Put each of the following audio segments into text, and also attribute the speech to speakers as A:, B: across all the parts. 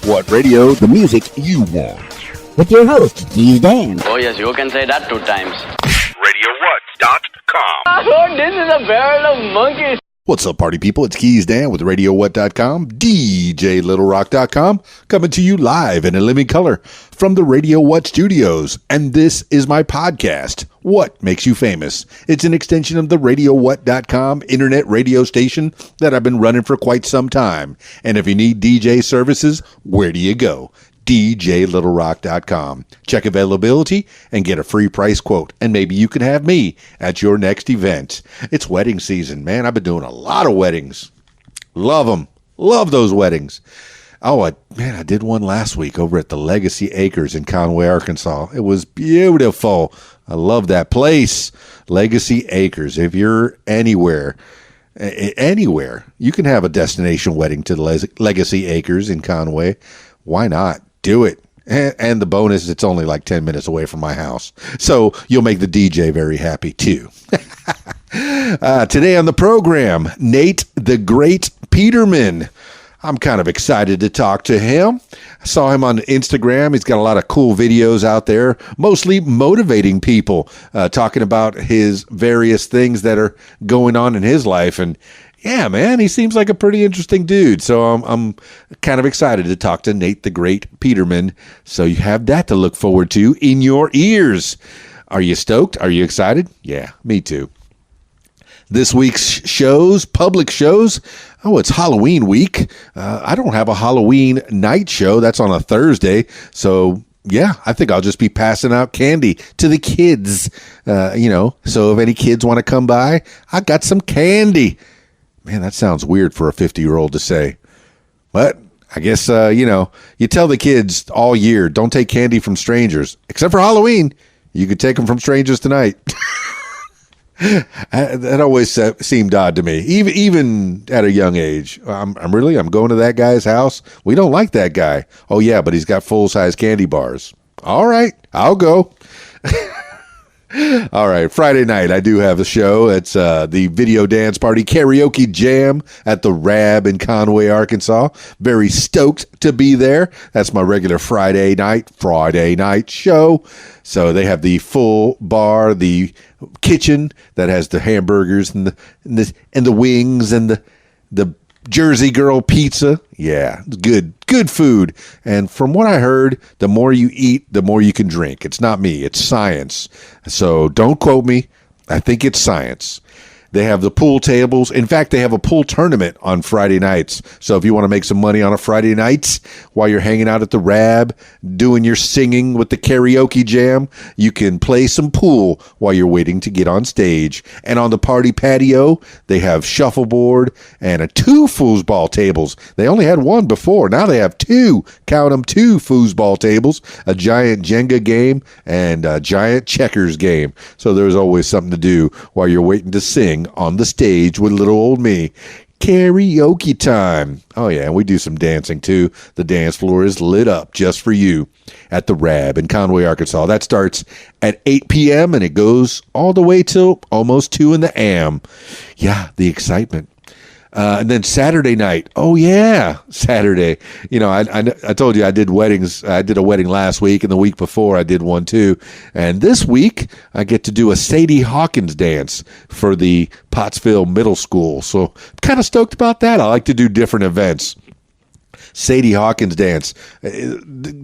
A: What radio? The music you want.
B: With your host, Keys Dan.
C: Oh yes, you can say that 2 times.
A: RadioWhat.com.
C: Oh, this is a barrel of monkeys.
A: What's up, party people? It's Keys Dan with RadioWhat.com, DJLittleRock.com, coming to you live in a living color from the Radio What studios. And this is my podcast, What Makes You Famous. It's an extension of the RadioWhat.com internet radio station that I've been running for quite some time. And if you need DJ services, where do you go? DJLittleRock.com. Check availability and get a free price quote, and maybe you can have me at your next event. It's wedding season, man. I've been doing a lot of weddings. Love them. Love those weddings. Oh, I did one last week over at the Legacy Acres in Conway, Arkansas. It was beautiful. I love that place. Legacy Acres. If you're anywhere, you can have a destination wedding to the Legacy Acres in Conway. Why not? Do it. And the bonus, it's only like 10 minutes away from my house. So you'll make the DJ very happy too. Today on the program, Nate the Great Peterman. I'm kind of excited to talk to him. I saw him on Instagram. He's got a lot of cool videos out there, mostly motivating people, talking about his various things that are going on in his life. And yeah, man, he seems like a pretty interesting dude. So I'm kind of excited to talk to Nate the Great Peterman. So you have that to look forward to in your ears. Are you stoked? Are you excited? Yeah, me too. This week's shows, public shows. Oh, it's Halloween week. I don't have a Halloween night show. That's on a Thursday. So yeah, I think I'll just be passing out candy to the kids. So if any kids want to come by, I got some candy. Man, that sounds weird for a 50-year-old to say. But I guess, you tell the kids all year, don't take candy from strangers. Except for Halloween. You could take them from strangers tonight. That always seemed odd to me, even at a young age. I'm going to that guy's house. We don't like that guy. Oh, yeah, but he's got full-size candy bars. All right, I'll go. All right, Friday night, I do have a show. It's the Video Dance Party Karaoke Jam at the Rab in Conway, Arkansas. Very stoked to be there. That's my regular Friday night show. So they have the full bar, the kitchen that has the hamburgers and the wings and the Jersey Girl pizza. Yeah, good food. And from what I heard, the more you eat, the more you can drink. It's not me, it's science. So don't quote me. I think it's science. They have the pool tables. In fact, they have a pool tournament on Friday nights. So if you want to make some money on a Friday night while you're hanging out at the Rab, doing your singing with the karaoke jam, you can play some pool while you're waiting to get on stage. And on the party patio, they have shuffleboard and 2 foosball tables. They only had 1 before. Now they have 2. Count them, 2 foosball tables, a giant Jenga game, and a giant checkers game. So there's always something to do while you're waiting to sing on the stage with little old me. Karaoke time. Oh yeah, and we do some dancing too. The dance floor is lit up just for you at the Rab in Conway, Arkansas. That starts at 8 p.m. and it goes all the way till almost 2 in the a.m. Yeah, the excitement. And then Saturday night. Oh yeah, Saturday. I told you I did weddings. I did a wedding last week, and the week before I did one too. And this week I get to do a Sadie Hawkins dance for the Pottsville Middle School. So I'm kind of stoked about that. I like to do different events. Sadie Hawkins dance.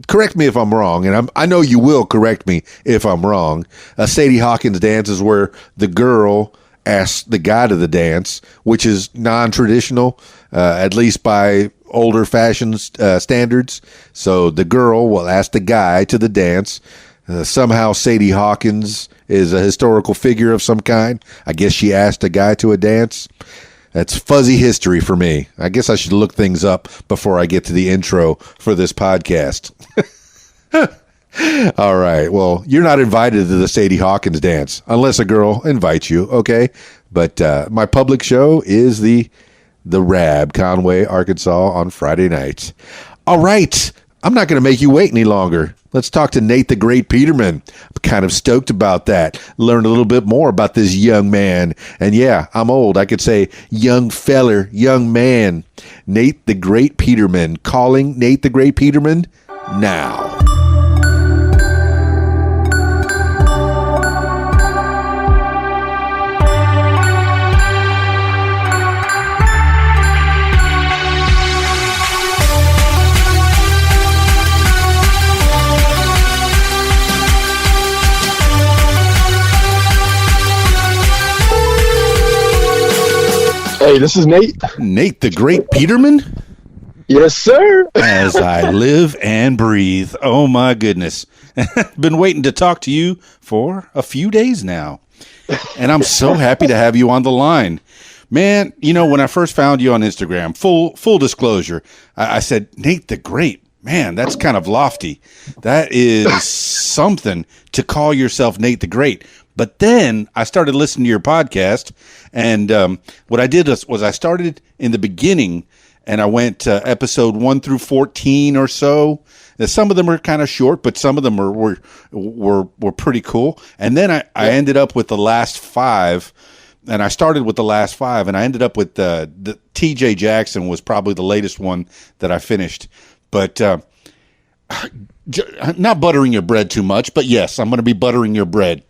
A: Correct me if I'm wrong, and I know you will correct me if I'm wrong. A Sadie Hawkins dance is where the girl asks the guy to the dance, which is non-traditional, at least by older fashion standards. So the girl will ask the guy to the dance. Somehow Sadie Hawkins is a historical figure of some kind. I guess she asked a guy to a dance. That's fuzzy history for me. I guess I should look things up before I get to the intro for this podcast. All right. Well, you're not invited to the Sadie Hawkins dance unless a girl invites you. Okay. But my public show is the Rab, Conway, Arkansas on Friday nights. All right. I'm not going to make you wait any longer. Let's talk to Nate the Great Peterman. I'm kind of stoked about that. Learn a little bit more about this young man. And yeah, I'm old. I could say young feller, young man. Nate the Great Peterman. Calling Nate the Great Peterman now.
D: Hey, this is Nate.
A: Nate the Great Peterman?
D: Yes, sir.
A: As I live and breathe. Oh, my goodness. Been waiting to talk to you for a few days now. And I'm so happy to have you on the line. Man, you know, when I first found you on Instagram, full disclosure, I said, Nate the Great. Man, that's kind of lofty. That is something to call yourself Nate the Great. But then I started listening to your podcast, and what I did was I started in the beginning, and I went to episode 1 through 14 or so. Now, some of them are kind of short, but some of them were pretty cool. And then I ended up with the last 5, and I started with the last 5, and I ended up with the TJ Jackson was probably the latest one that I finished. But not buttering your bread too much, but yes, I'm going to be buttering your bread.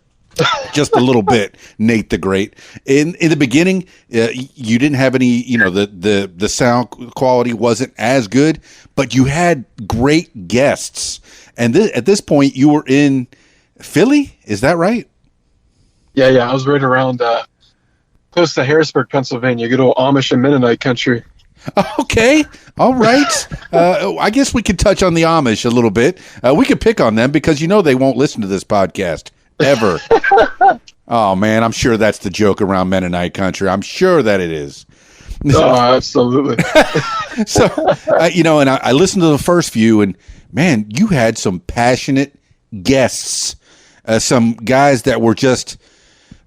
A: Just a little bit, Nate the Great. In the beginning, you didn't have any, you know, the sound quality wasn't as good, but you had great guests. And at this point, you were in Philly, is that right?
D: Yeah, I was right around close to Harrisburg, Pennsylvania, good old Amish and Mennonite country.
A: Okay, all right. I guess we could touch on the Amish a little bit. We could pick on them because you know they won't listen to this podcast. Ever. Oh, man, I'm sure that's the joke around Mennonite country. I'm sure that it is.
D: Oh, absolutely.
A: So, you know, and I listened to the first few, and, man, you had some passionate guests, some guys that were just,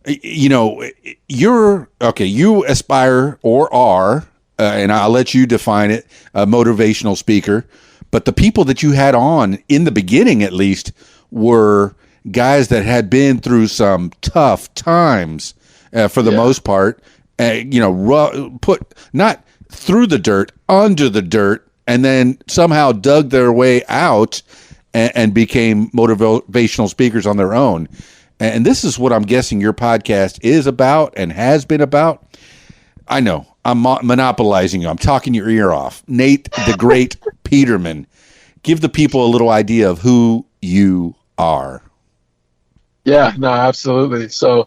A: you know, you aspire or are, and I'll let you define it, a motivational speaker, but the people that you had on, in the beginning at least, were guys that had been through some tough times for the most part, you know, put not through the dirt, under the dirt, and then somehow dug their way out and became motivational speakers on their own. And this is what I'm guessing your podcast is about and has been about. I know I'm monopolizing you. I'm talking your ear off. Nate the Great Peterman. Give the people a little idea of who you are.
D: Yeah, no, absolutely. So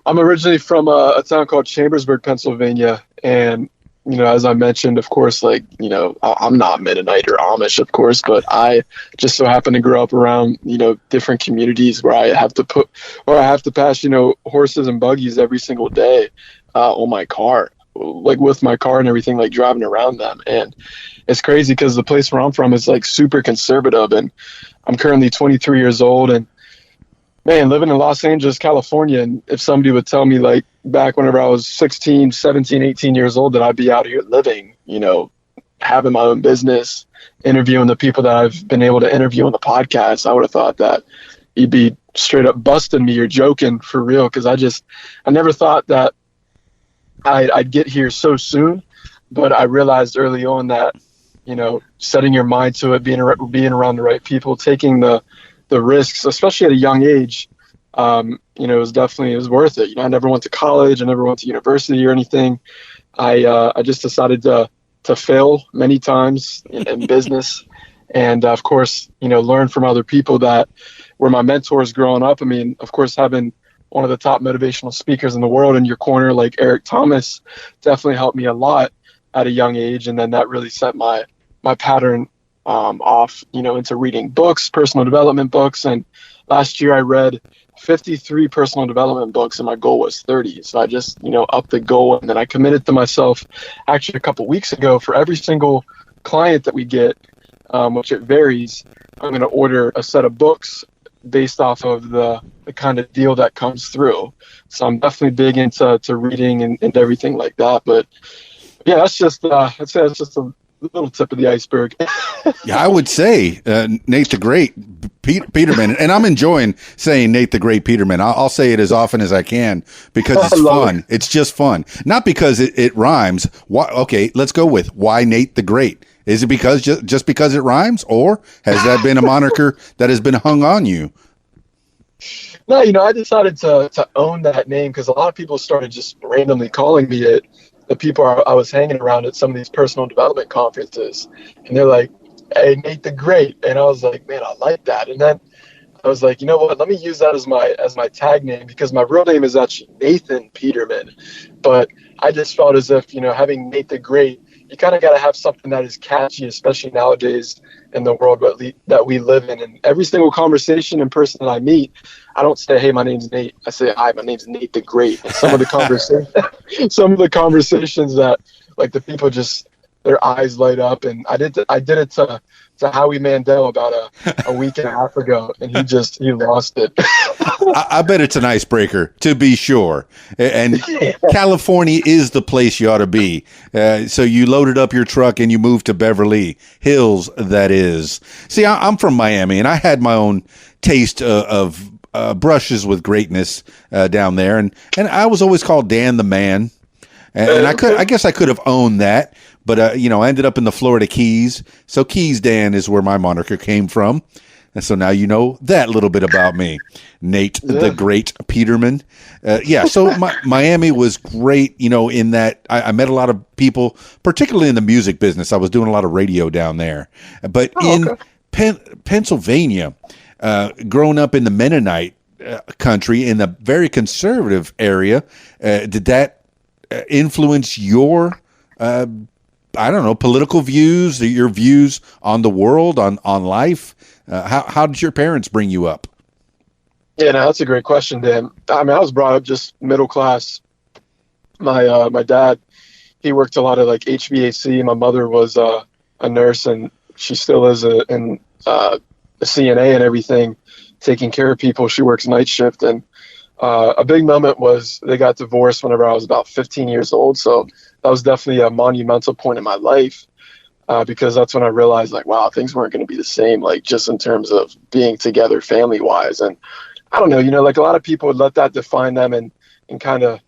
D: I'm originally from a town called Chambersburg, Pennsylvania. And, you know, as I mentioned, of course, like, you know, I'm not Mennonite or Amish, of course, but I just so happen to grow up around, you know, different communities where I have to pass, you know, horses and buggies every single day on my car, like with my car and everything, like driving around them. And it's crazy because the place where I'm from is like super conservative, and I'm currently 23 years old, and man, living in Los Angeles, California, and if somebody would tell me, like, back whenever I was 16, 17, 18 years old, that I'd be out here living, you know, having my own business, interviewing the people that I've been able to interview on the podcast, I would have thought that you'd be straight up busting me or joking for real, because I never thought that I'd get here so soon. But I realized early on that, you know, setting your mind to it, being around the right people, taking the risks, especially at a young age, you know, it was worth it. You know, I never went to college. I never went to university or anything. I just decided to fail many times in business. And of course, you know, learn from other people that were my mentors growing up. I mean, of course, having one of the top motivational speakers in the world in your corner, like Eric Thomas, definitely helped me a lot at a young age. And then that really set my pattern off, you know, into reading books, personal development books. And last year I read 53 personal development books, and my goal was 30. So I just, you know, upped the goal. And then I committed to myself actually a couple weeks ago, for every single client that we get, which it varies, I'm going to order a set of books based off of the kind of deal that comes through. So I'm definitely big into reading and everything like that. But yeah, that's just I'd say that's just a little tip of the iceberg.
A: Yeah, I would say Nate the Great Peterman, and I'm enjoying saying Nate the Great Peterman. I'll say it as often as I can because it's fun. It's just fun, not because it rhymes. Why? Okay, let's go with why Nate the Great. Is it because just because it rhymes, or has that been a moniker that has been hung on you?
D: No, I decided to own that name because a lot of people started just randomly calling me it. The people I was hanging around at some of these personal development conferences, and they're like, "Hey, Nate the Great," and I was like, "Man, I like that." And then I was like, you know what? Let me use that as my tag name because my real name is actually Nathan Peterman, but I just felt as if having Nate the Great, you kind of got to have something that is catchy, especially nowadays in the world that we live in. And every single conversation and person that I meet, I don't say, "Hey, my name's Nate." I say, "Hi, my name's Nate the Great." And some of the conversations that like the people just their eyes light up. And I did it to Howie Mandel about a week and a half ago, and he lost it.
A: I bet it's an icebreaker, to be sure. And California is the place you ought to be. So you loaded up your truck and you moved to Beverly Hills, that is. See, I'm from Miami, and I had my own taste of brushes with greatness down there. And I was always called Dan the Man. And I guess I could have owned that. But, I ended up in the Florida Keys. So Keys Dan is where my moniker came from. And so now you know that little bit about me. Nate the Great Peterman. So Miami was great, in that I met a lot of people, particularly in the music business. I was doing a lot of radio down there. But Pennsylvania, growing up in the Mennonite country, in a very conservative area, did that influence your political views, your views on the world, on life? How did your parents bring you up?
D: Yeah, no, that's a great question, Dan. I mean, I was brought up just middle class. My dad, he worked a lot of like HVAC. My mother was a nurse, and she still is a CNA and everything, taking care of people. She works night shift, and a big moment was they got divorced whenever I was about 15 years old. So that was definitely a monumental point in my life. Because that's when I realized, like, wow, things weren't going to be the same, like just in terms of being together family wise. And I don't know, like a lot of people would let that define them and kind of,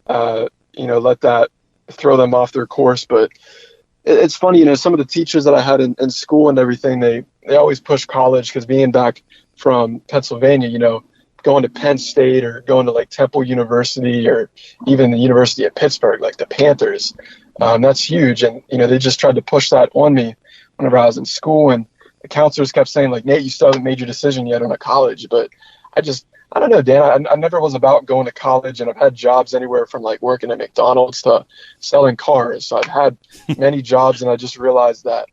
D: let that throw them off their course. But it's funny, some of the teachers that I had in school and everything, they always push college because being back from Pennsylvania, going to Penn State or going to like Temple University or even the University of Pittsburgh, like the Panthers, that's huge. And, they just tried to push that on me whenever I was in school. And the counselors kept saying, like, "Nate, you still haven't made your decision yet on a college." But I don't know, Dan, I never was about going to college, and I've had jobs anywhere from like working at McDonald's to selling cars. So I've had many jobs, and I just realized that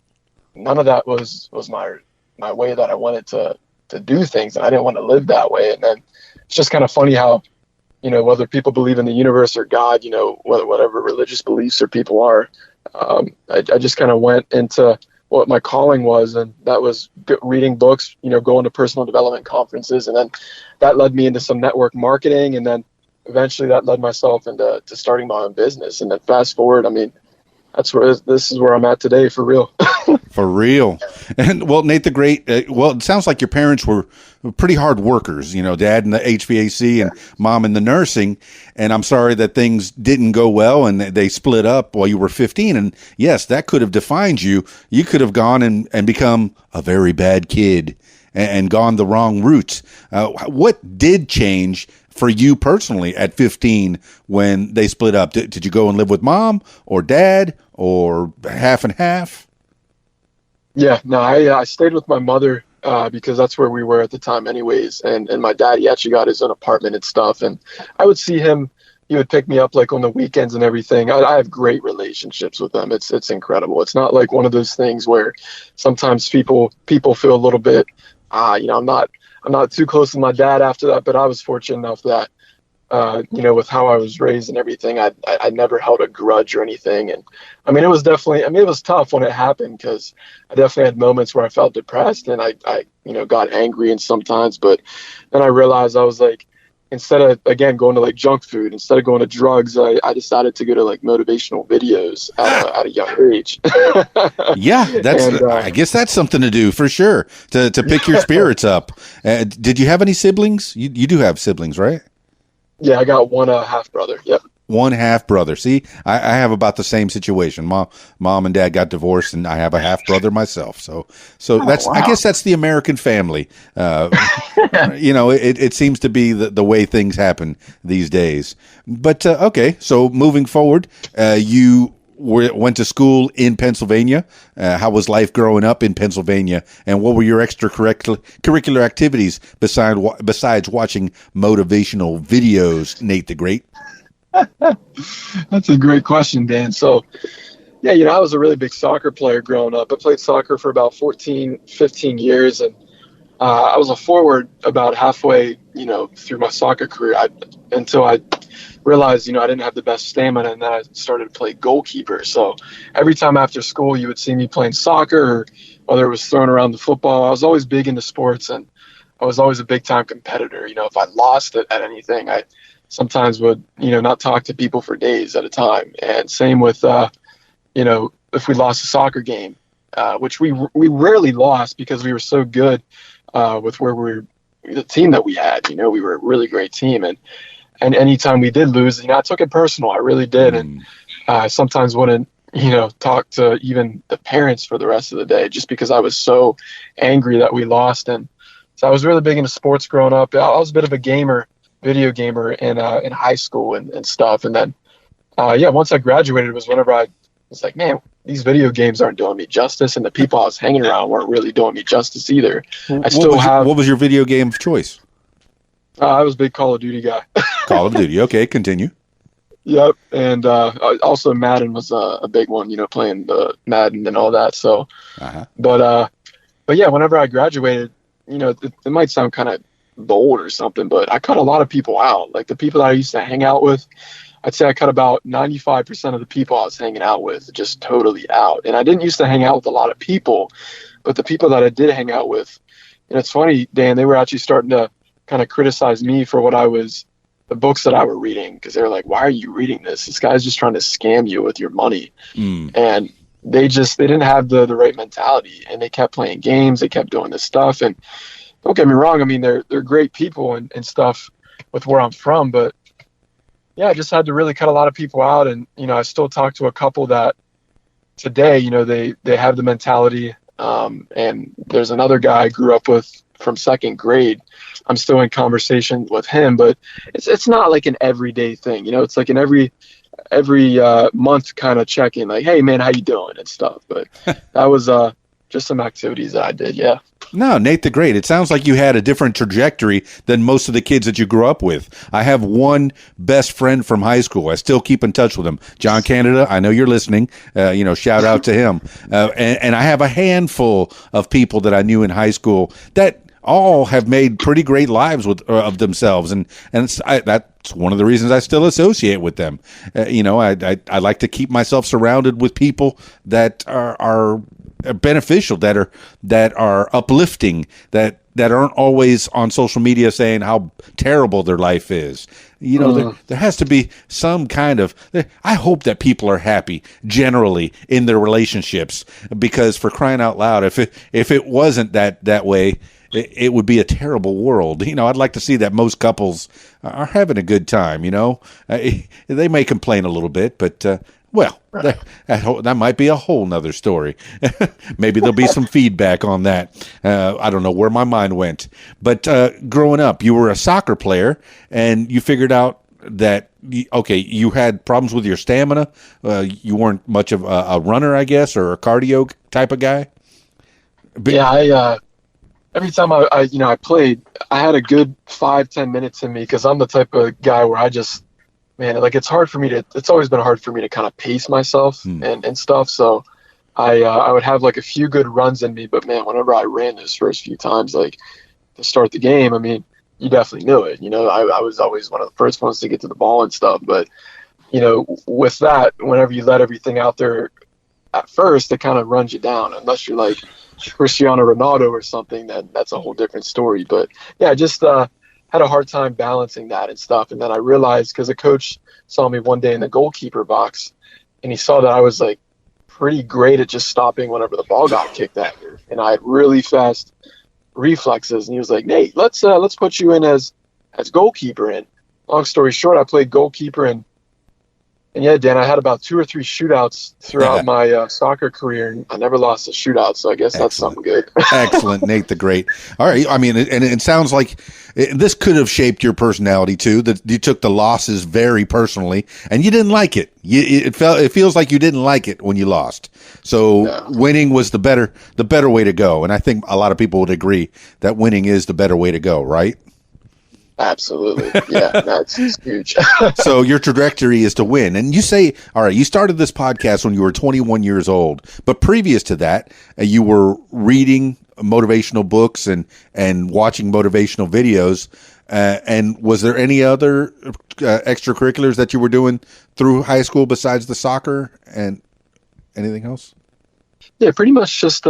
D: none of that was my way that I wanted to do things, and I didn't want to live that way. And then it's just kind of funny how, whether people believe in the universe or God, whatever religious beliefs or people are, I just kind of went into what my calling was, and that was reading books, going to personal development conferences, and then that led me into some network marketing, and then eventually that led myself into starting my own business. And then fast forward, I mean, this is where I'm at today, for real.
A: For real. And well, Nate the Great, it sounds like your parents were pretty hard workers, dad in the HVAC and mom in the nursing. And I'm sorry that things didn't go well and they split up while you were 15. And yes, that could have defined you. You could have gone and become a very bad kid and gone the wrong route. What did change for you personally at 15 when they split up? Did you go and live with mom or dad or half and half?
D: Yeah, no, I stayed with my mother because that's where we were at the time anyways. And my dad, he actually got his own apartment and stuff. And I would see him, he would pick me up like on the weekends and everything. I have great relationships with them. It's incredible. It's not like one of those things where sometimes people feel a little bit, I'm not too close to my dad after that, but I was fortunate enough that, with how I was raised and everything, I never held a grudge or anything. And I mean, it was tough when it happened because I definitely had moments where I felt depressed and I got angry and sometimes, but then I realized I was like, instead of, again, going to like junk food, instead of going to drugs, I decided to go to like motivational videos at a young age.
A: Yeah,
D: And
A: I guess that's something to do for sure to pick your spirits up. Did you have any siblings? You do have siblings, right?
D: yeah, I got one half brother. Yep.
A: One half brother. See, I have about the same situation. Mom and dad got divorced, and I have a half brother myself. So that's,
B: wow.
A: I guess that's the American family. It seems to be the way things happen these days. But okay, so moving forward, you went to school in Pennsylvania. How was life growing up in Pennsylvania, and what were your extracurricular activities besides watching motivational videos, Nate the Great?
D: That's a great question, Dan. So, yeah, I was a really big soccer player growing up. I played soccer for about 14, 15 years, and I was a forward about halfway, through my soccer career until I realized, I didn't have the best stamina, and then I started to play goalkeeper. So every time after school, you would see me playing soccer, or whether it was throwing around the football. I was always big into sports, and I was always a big-time competitor. If I lost at anything, I sometimes would, not talk to people for days at a time. And same with, if we lost a soccer game, which we rarely lost because we were so good with where we were, the team that we had. We were a really great team. And anytime we did lose, I took it personal. I really did. And I sometimes wouldn't, talk to even the parents for the rest of the day just because I was so angry that we lost. And so I was really big into sports growing up. I was a bit of a video gamer in high school and stuff. And then, once I graduated, it was whenever I was like, man, these video games aren't doing me justice, and the people I was hanging around weren't really doing me justice either.
A: What was your video game of choice?
D: I was a big Call of Duty guy.
A: Call of Duty. Okay, continue.
D: Yep. And also Madden was a big one, playing the Madden and all that. So, but yeah, whenever I graduated, it might sound kind of bold or something, but I cut a lot of people out. Like the people that I used to hang out with, I'd say I cut about 95% of the people I was hanging out with just totally out. And I didn't used to hang out with a lot of people, but the people that I did hang out with, and it's funny, Dan, they were actually starting to kind of criticize me for the books that I were reading, because they were like, why are you reading this? This guy's just trying to scam you with your money. And they didn't have the right mentality, and they kept playing games. They kept doing this stuff. And don't get me wrong, I mean, they're great people and stuff with where I'm from, but yeah, I just had to really cut a lot of people out. And, I still talk to a couple that today, they have the mentality. And there's another guy I grew up with from second grade. I'm still in conversation with him, but it's not like an everyday thing. It's like an every month kind of check-in, like, hey man, how you doing and stuff. But that was just some activities that I did. Yeah.
A: No, Nate the Great. It sounds like you had a different trajectory than most of the kids that you grew up with. I have one best friend from high school. I still keep in touch with him. John Canada, I know you're listening. Shout out to him. And I have a handful of people that I knew in high school that all have made pretty great lives of themselves, and that's one of the reasons I still associate with them. I like to keep myself surrounded with people that are beneficial, that are uplifting, that aren't always on social media saying how terrible their life is. There has to be some kind of, I hope that people are happy generally in their relationships, because for crying out loud, if it wasn't that way, it would be a terrible world. I'd like to see that most couples are having a good time. They may complain a little bit, but that might be a whole nother story. Maybe there'll be some feedback on that. I don't know where my mind went. But growing up, you were a soccer player, and you figured out that, you had problems with your stamina. You weren't much of a runner, I guess, or a cardio type of guy.
D: But, yeah, every time I played, I had a good 5-10 minutes in me, because I'm the type of guy where it's hard for me it's always been hard for me to kind of pace myself and stuff. So I would have like a few good runs in me, but man, whenever I ran those first few times, like to start the game, I mean, you definitely knew it. I was always one of the first ones to get to the ball and stuff. But, with that, whenever you let everything out there at first, it kind of runs you down, unless you're like Cristiano Ronaldo or something. That's a whole different story. But yeah, just had a hard time balancing that and stuff. And then I realized, because a coach saw me one day in the goalkeeper box, and he saw that I was like pretty great at just stopping whenever the ball got kicked at me, and I had really fast reflexes. And he was like, "Nate, let's put you in as goalkeeper." And long story short, I played goalkeeper, and yeah, Dan, I had about 2 or 3 shootouts throughout my soccer career, and I never lost a shootout. So I guess that's something good.
A: Excellent, Nate the Great. All right, I mean, and it sounds like this could have shaped your personality too. That you took the losses very personally, and you didn't like it. It feels like you didn't like it when you lost. So winning was the better way to go, and I think a lot of people would agree that winning is the better way to go, right?
D: Absolutely. Yeah, that's huge.
A: So your trajectory is to win. And you say, all right, you started this podcast when you were 21 years old, but previous to that, you were reading motivational books and watching motivational videos. And was there any other extracurriculars that you were doing through high school besides the soccer and anything else?
D: Yeah, pretty much just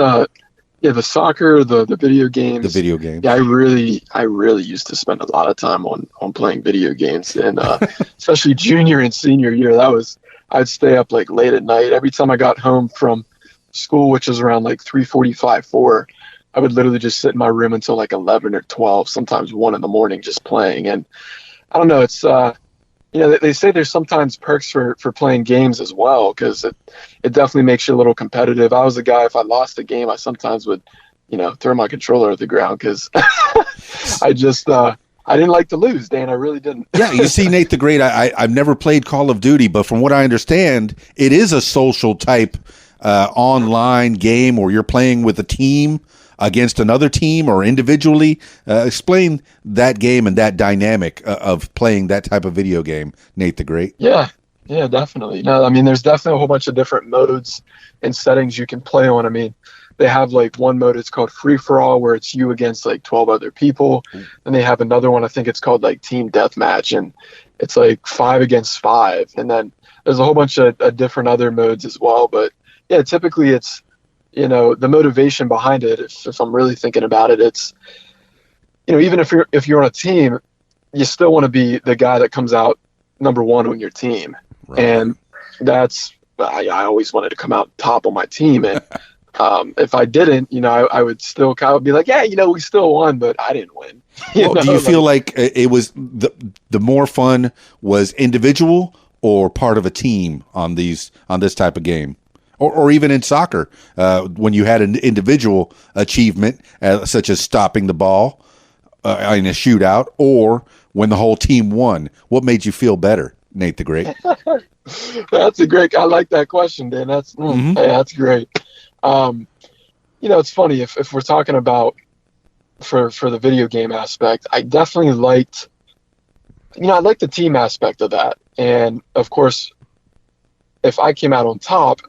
D: the soccer, the video games.
A: The video games.
D: Yeah, I really used to spend a lot of time on playing video games, and especially junior and senior year. I'd stay up like late at night. Every time I got home from school, which was around like 3:45, 4, I would literally just sit in my room until like 11 or 12, sometimes 1 in the morning, just playing. And I don't know, it's they say there's sometimes perks for playing games as well, because it definitely makes you a little competitive. I was a guy, if I lost a game, I sometimes would, throw my controller at the ground, because I just I didn't like to lose, Dan. I really didn't.
A: Yeah, you see, Nate the Great, I've never played Call of Duty, but from what I understand, it is a social type online game where you're playing with a team against another team or individually. Explain that game and that dynamic of playing that type of video game, Nate the Great.
D: Yeah, definitely. No, I mean, there's definitely a whole bunch of different modes and settings you can play on. I mean, they have like one mode, it's called Free For All, where it's you against like 12 other people. And they have another one, I think it's called like Team Deathmatch, and it's like 5 against 5. And then there's a whole bunch of different other modes as well. But yeah, typically it's, the motivation behind it, if I'm really thinking about it, it's, even if you're on a team, you still want to be the guy that comes out number 1 on your team. Right. And that's, I always wanted to come out top on my team. And if I didn't, I would still kind of be like, yeah, we still won, but I didn't win.
A: Do you feel like it was the more fun was individual or part of a team on this type of game? Or even in soccer, when you had an individual achievement, such as stopping the ball in a shootout, or when the whole team won, what made you feel better, Nate the Great?
D: I like that question, Dan. That's great. It's funny, if we're talking about for the video game aspect, I definitely liked, I liked the team aspect of that. And of course, if I came out on top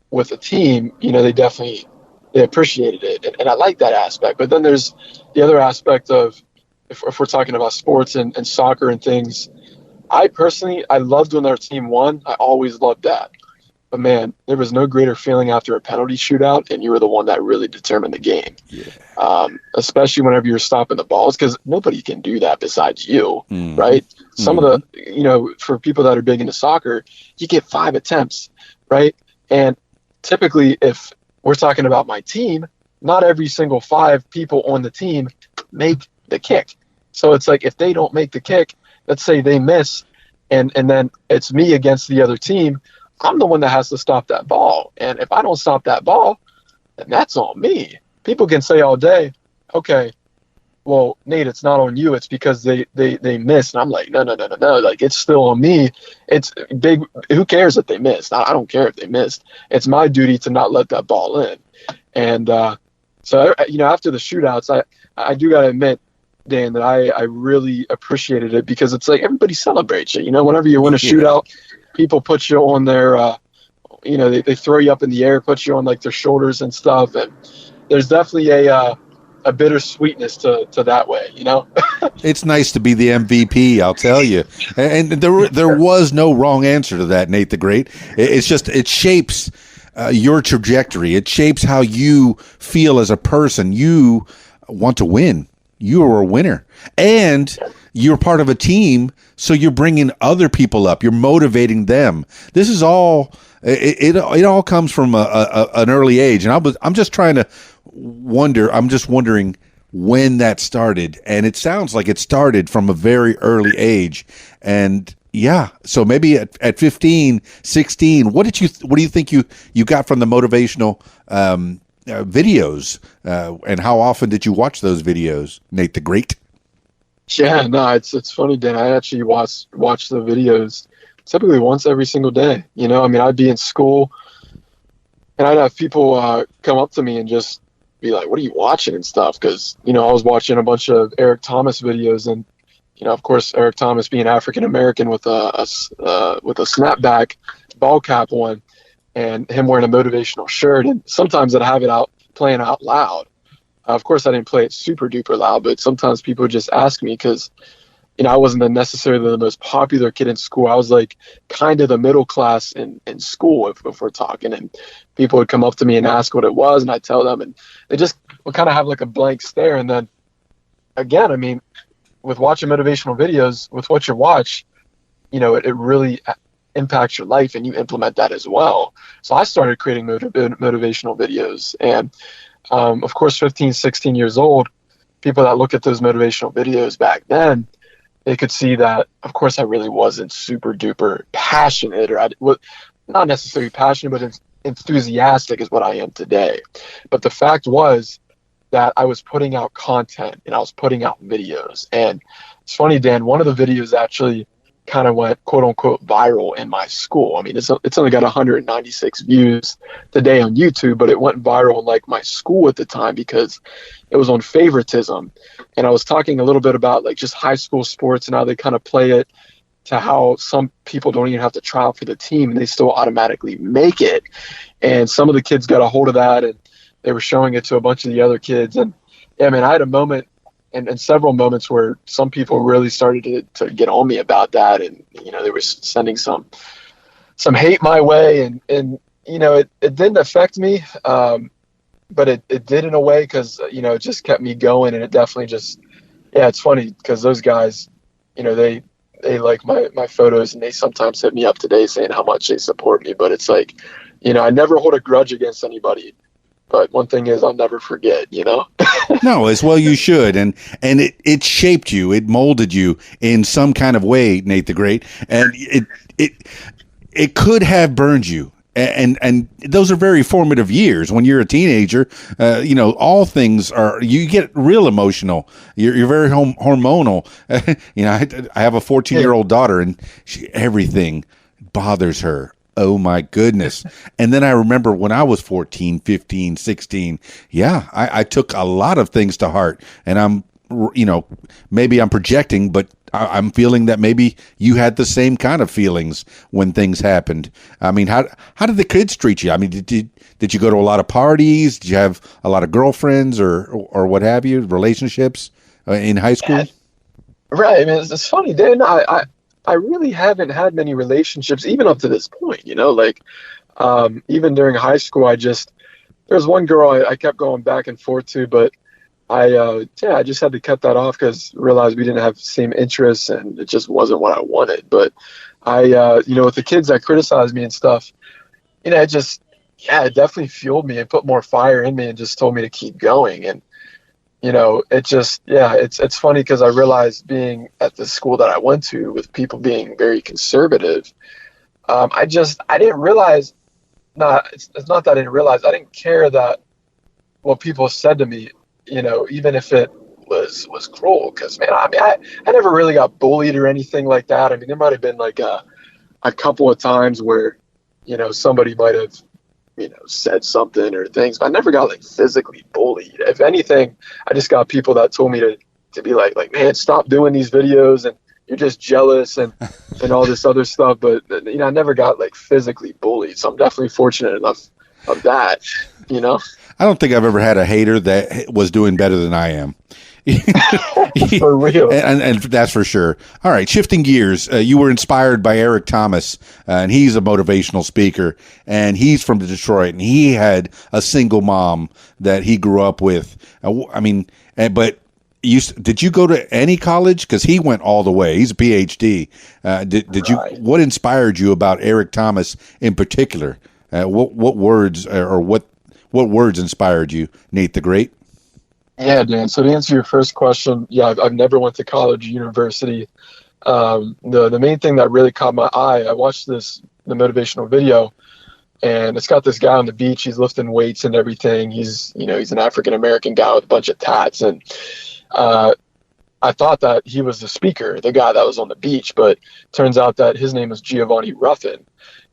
D: with a team, they appreciated it, and I like that aspect. But then there's the other aspect of, if we're talking about sports and soccer and things, I loved when our team won. I always loved that. But man, there was no greater feeling after a penalty shootout, and you were the one that really determined the game. Yeah. Especially whenever you're stopping the balls, because nobody can do that besides you, right? Some of the, for people that are big into soccer, you get 5 attempts, right? And typically, if we're talking about my team, not every single 5 people on the team make the kick. So it's like, if they don't make the kick, let's say they miss, and then it's me against the other team, I'm the one that has to stop that ball. And if I don't stop that ball, then that's on me. People can say all day, okay, well, Nate, it's not on you. It's because they missed. And I'm like, no. Like, it's still on me. It's big. Who cares if they missed? I don't care if they missed. It's my duty to not let that ball in. And so, after the shootouts, I do got to admit, Dan, that I really appreciated it, because it's like everybody celebrates it. Whenever you win a shootout, people put you on their, they throw you up in the air, put you on like their shoulders and stuff. And there's definitely a bittersweetness to that way, It's nice to be the MVP, I'll tell you. And there was no wrong answer to that, Nate the Great. It's just, it shapes your trajectory. It shapes how you feel as a person. You want to win.
A: you were a winner, and you're part of a team. So you're bringing other people up. You're motivating them. This is all. It all comes from an early age, and I'm just trying to wonder. I'm just wondering when that started, and it sounds like it started from a very early age. And yeah, so maybe at 15, 16, what do you think you got from the motivational videos, and how often did you watch those videos, Nate the Great?
D: Yeah, no, it's funny, Dan. I actually watch the videos typically once every single day. You know, I mean, I'd be in school and I'd have people come up to me and just be like, "What are you watching?" and stuff. Because, you know, I was watching a bunch of Eric Thomas videos, and, you know, of course, Eric Thomas being African American with a snapback ball cap on, and him wearing a motivational shirt. And sometimes I'd have it out playing out loud. Of course, I didn't play it super duper loud, but sometimes people would just ask me because, you know, I wasn't necessarily the most popular kid in school. I was like kind of the middle class in school, if we're talking. And people would come up to me and ask what it was, and I'd tell them, and they just would kind of have like a blank stare. And then again, I mean, with watching motivational videos, with what you watch, you know, it really impacts your life, and you implement that as well. So I started creating motivational videos, and of course, 15, 16 years old, people that look at those motivational videos back then, they could see that, of course, I really wasn't super duper passionate, or not necessarily passionate, but enthusiastic is what I am today. But the fact was that I was putting out content and I was putting out videos. And it's funny, Dan, one of the videos actually kind of went quote unquote viral in my school. I mean, it's only got 196 views today on YouTube, but it went viral in like my school at the time because it was on favoritism. And I was talking a little bit about like just high school sports and how they kind of play it to how some people don't even have to try out for the team and they still automatically make it. And some of the kids got a hold of that and they were showing it to a bunch of the other kids. And yeah, I mean, I had a moment and several moments where some people really started to get on me about that. And, you know, they were sending some hate my way, and, you know, it didn't affect me. But it did in a way, cause, you know, it just kept me going. And it definitely just, yeah, it's funny because those guys, you know, they like my photos, and they sometimes hit me up today saying how much they support me. But it's like, you know, I never hold a grudge against anybody. But one thing is, I'll never forget, you know?
A: No, as well you should. And it shaped you. It molded you in some kind of way, Nate the Great. And it could have burned you. And those are very formative years. When you're a teenager, you know, all things you get real emotional. You're very hormonal. You know, I have a 14-year-old daughter, and everything bothers her. Oh my goodness. And then I remember when I was 14, 15, 16, yeah, I took a lot of things to heart, and I'm, you know, maybe I'm projecting, but I'm feeling that maybe you had the same kind of feelings when things happened. I mean, how did the kids treat you? I mean, did you go to a lot of parties? Did you have a lot of girlfriends or what have you, relationships in high school?
D: Yeah. Right. I mean, it's funny, Dan. I really haven't had many relationships even up to this point, you know, like even during high school, there was one girl I kept going back and forth to, but I just had to cut that off because I realized we didn't have the same interests and it just wasn't what I wanted. But you know, with the kids that criticized me and stuff, you know, it definitely fueled me and put more fire in me and just told me to keep going. And, you know, it's funny because I realized being at the school that I went to with people being very conservative, I didn't realize, it's not that I didn't realize, I didn't care that what people said to me, you know, even if it was cruel, because, man, I mean, I never really got bullied or anything like that. I mean, there might have been like a couple of times where, you know, somebody might have, you know, said something or things, but I never got like physically bullied. If anything, I just got people that told me to be like, man, stop doing these videos and you're just jealous and all this other stuff. But, you know, I never got like physically bullied. So I'm definitely fortunate enough of that, you know?
A: I don't think I've ever had a hater that was doing better than I am.
D: For real.
A: And that's for sure. All right, shifting gears. You were inspired by Eric Thomas, and he's a motivational speaker, and he's from Detroit, and he had a single mom that he grew up with. I mean, but did you go to any college? Because he went all the way. He's a PhD. Did you? What inspired you about Eric Thomas in particular? What words or what words inspired you, Nate the Great?
D: Yeah, Dan. So to answer your first question, yeah, I've never went to college, university. The main thing that really caught my eye, I watched the motivational video, and it's got this guy on the beach. He's lifting weights and everything. He's an African American guy with a bunch of tats, and I thought that he was the speaker, the guy that was on the beach, but turns out that his name is Giovanni Ruffin.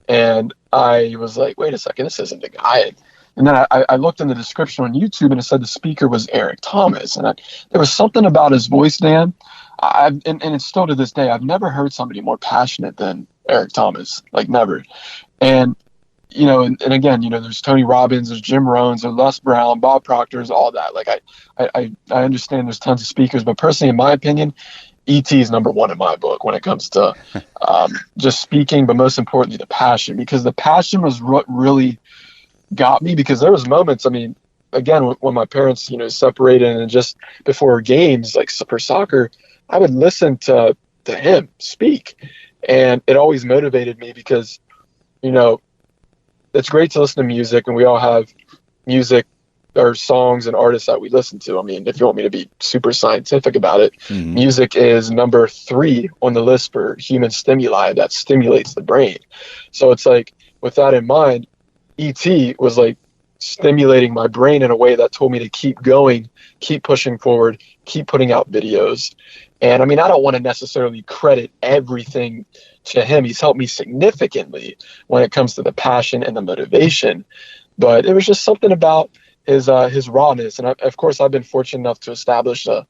D: And I was like, wait a second, this isn't the guy. And then I looked in the description on YouTube, and it said the speaker was Eric Thomas. And there was something about his voice, Dan. And it's still to this day, I've never heard somebody more passionate than Eric Thomas, like never. And and again, there's Tony Robbins, there's Jim Rohns, there's Les Brown, Bob Proctor's, all that. Like I understand there's tons of speakers, but personally, in my opinion, ET is number one in my book when it comes to just speaking, but most importantly, the passion, because the passion was what really got me. Because there was moments, I mean, again, when my parents, separated, and just before games, like for soccer, I would listen to him speak, and it always motivated me because, it's great to listen to music, and we all have music or songs and artists that we listen to. I mean, if you want me to be super scientific about it, music is number 3 on the list for human stimuli that stimulates the brain. So it's like, with that in mind, ET was like stimulating my brain in a way that told me to keep going, keep pushing forward, keep putting out videos. And I mean, I don't want to necessarily credit everything to him. He's helped me significantly when it comes to the passion and the motivation, but it was just something about his rawness. And of course, I've been fortunate enough to establish a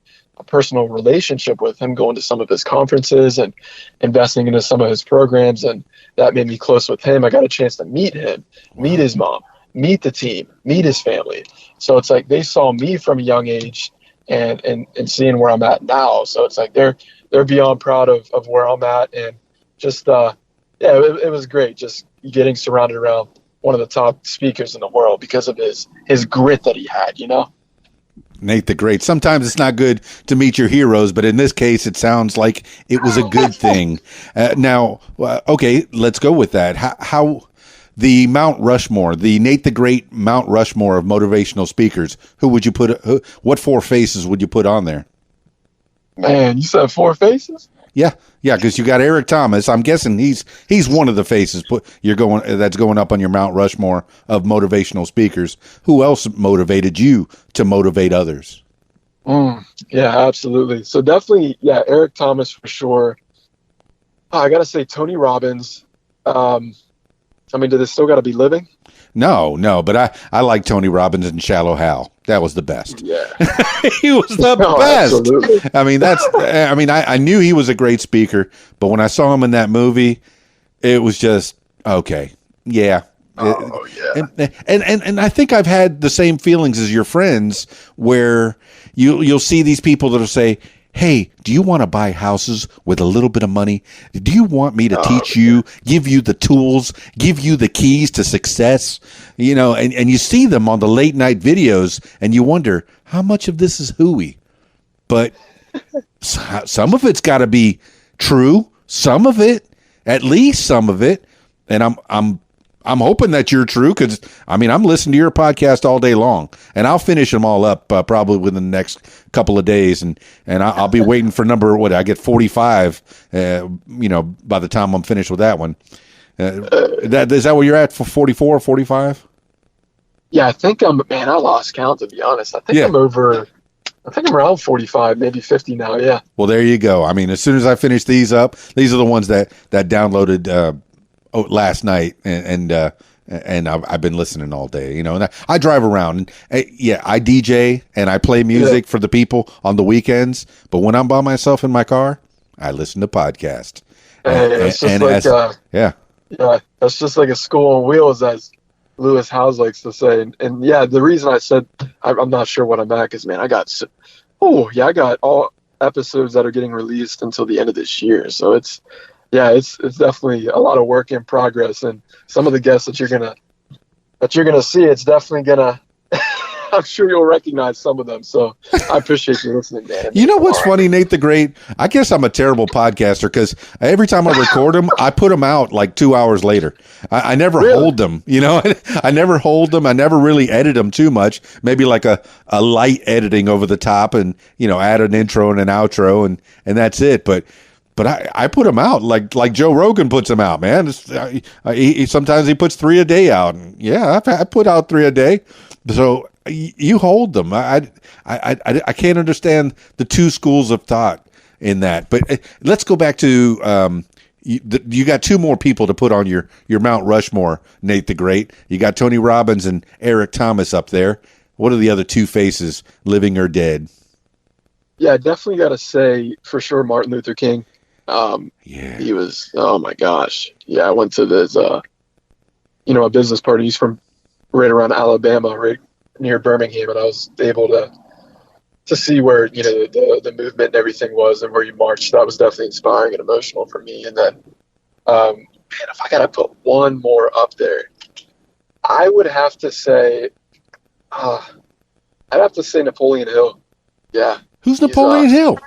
D: personal relationship with him, going to some of his conferences and investing into some of his programs. And that made me close with him. I got a chance to meet him, meet his mom, meet the team, meet his family. So it's like they saw me from a young age and seeing where I'm at now. So it's like they're beyond proud of where I'm at. And just, it was great just getting surrounded around one of the top speakers in the world because of his grit that he had,
A: Nate the Great. Sometimes it's not good to meet your heroes, but in this case, it sounds like it was a good thing. Now, okay, let's go with that. How the Mount Rushmore, the Nate the Great Mount Rushmore of motivational speakers, who would you put? What 4 faces would you put on there?
D: Man, you said 4 faces?
A: Yeah, because you got Eric Thomas. I'm guessing he's one of the faces that's going up on your Mount Rushmore of motivational speakers. Who else motivated you to motivate others?
D: Yeah, absolutely. So definitely, Eric Thomas for sure. I gotta say Tony Robbins. I mean, do they still got to be living?
A: No, but I like Tony Robbins and Shallow Hal. That was the best.
D: Yeah.
A: He was the best.
D: Absolutely.
A: I mean, I knew he was a great speaker, but when I saw him in that movie, it was just, okay. Yeah.
D: Oh, yeah.
A: And I think I've had the same feelings as your friends where you'll see these people that'll say, hey, do you want to buy houses with a little bit of money? Do you want me to teach you, give you the tools, give you the keys to success? And you see them on the late night videos and you wonder how much of this is hooey. But some of it's got to be true. Some of it, at least some of it. And I'm hoping that you're true because, I mean, I'm listening to your podcast all day long, and I'll finish them all up probably within the next couple of days, and I'll be waiting for I get 45, by the time I'm finished with that one. Is that where you're at for 44 or 45?
D: Yeah, I think I lost count, to be honest. I think I'm around 45, maybe 50 now, yeah.
A: Well, there you go. I mean, as soon as I finish these up, these are the ones that downloaded last night, and I've been listening all day, and I drive around, and I DJ and I play music for the people on the weekends, but when I'm by myself in my car, I listen to podcasts.
D: That's just like a school on wheels, as Lewis Howes likes to say. And the reason I said I'm not sure what I'm at is, man, I got all episodes that are getting released until the end of this year, so it's definitely a lot of work in progress, and some of the guests that you're gonna see, it's definitely gonna I'm sure you'll recognize some of them. So I appreciate you listening, man.
A: You know what's funny, Nate the Great? I guess I'm a terrible podcaster because every time I record them, I put them out like 2 hours later. I never hold them, you know. I never hold them. I never really edit them too much. Maybe like a light editing over the top and, you know, add an intro and an outro and that's it. But I put them out like Joe Rogan puts them out, man. Sometimes he puts 3 a day out. And yeah, I put out 3 a day. So you hold them. I can't understand the two schools of thought in that. But let's go back to you got 2 more people to put on your Mount Rushmore, Nate the Great. You got Tony Robbins and Eric Thomas up there. What are the other 2 faces, living or dead?
D: Yeah, definitely got to say for sure Martin Luther King. He was, oh my gosh. Yeah, I went to this, a business party. He's from right around Alabama, right near Birmingham, and I was able to see where, you know, the movement and everything was and where you marched. That was definitely inspiring and emotional for me. And then, man, if I got to put one more up there, I would have to say, Napoleon Hill. Yeah.
A: Who's Napoleon Hill?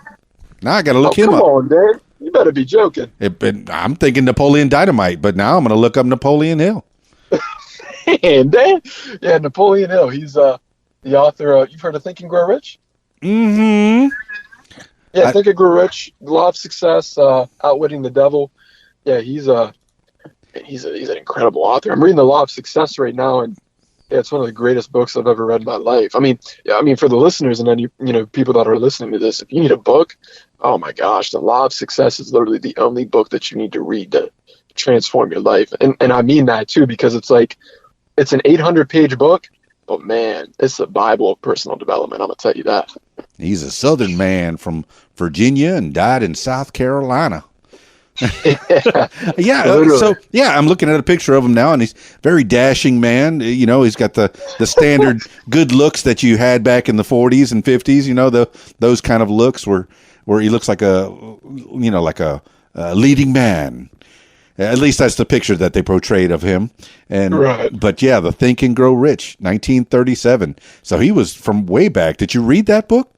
A: Now I got to look him up.
D: Come on, Dan. You better be joking.
A: I'm thinking Napoleon Dynamite, but now I'm going to look up Napoleon Hill.
D: Man, Dan. Yeah, Napoleon Hill. He's the author. You've heard of Think and Grow Rich?
A: Mm-hmm.
D: Yeah, Think and Grow Rich. Law of Success. Outwitting the Devil. Yeah, he's an incredible author. I'm reading The Law of Success right now, and yeah, it's one of the greatest books I've ever read in my life. I mean, for the listeners and any people that are listening to this, if you need a book, oh my gosh, The Law of Success is literally the only book that you need to read to transform your life. And I mean that too, because it's an 800-page book, but man, it's the Bible of personal development. I'm gonna tell you that.
A: He's a Southern man from Virginia and died in South Carolina. I'm looking at a picture of him now, and he's a very dashing man. You know, he's got the standard good looks that you had back in the 40s and 50s. You know, those kind of looks where he looks like a leading man. At least that's the picture that they portrayed of him. And
D: right.
A: But yeah, the Think and Grow Rich, 1937. So he was from way back. Did you read that book?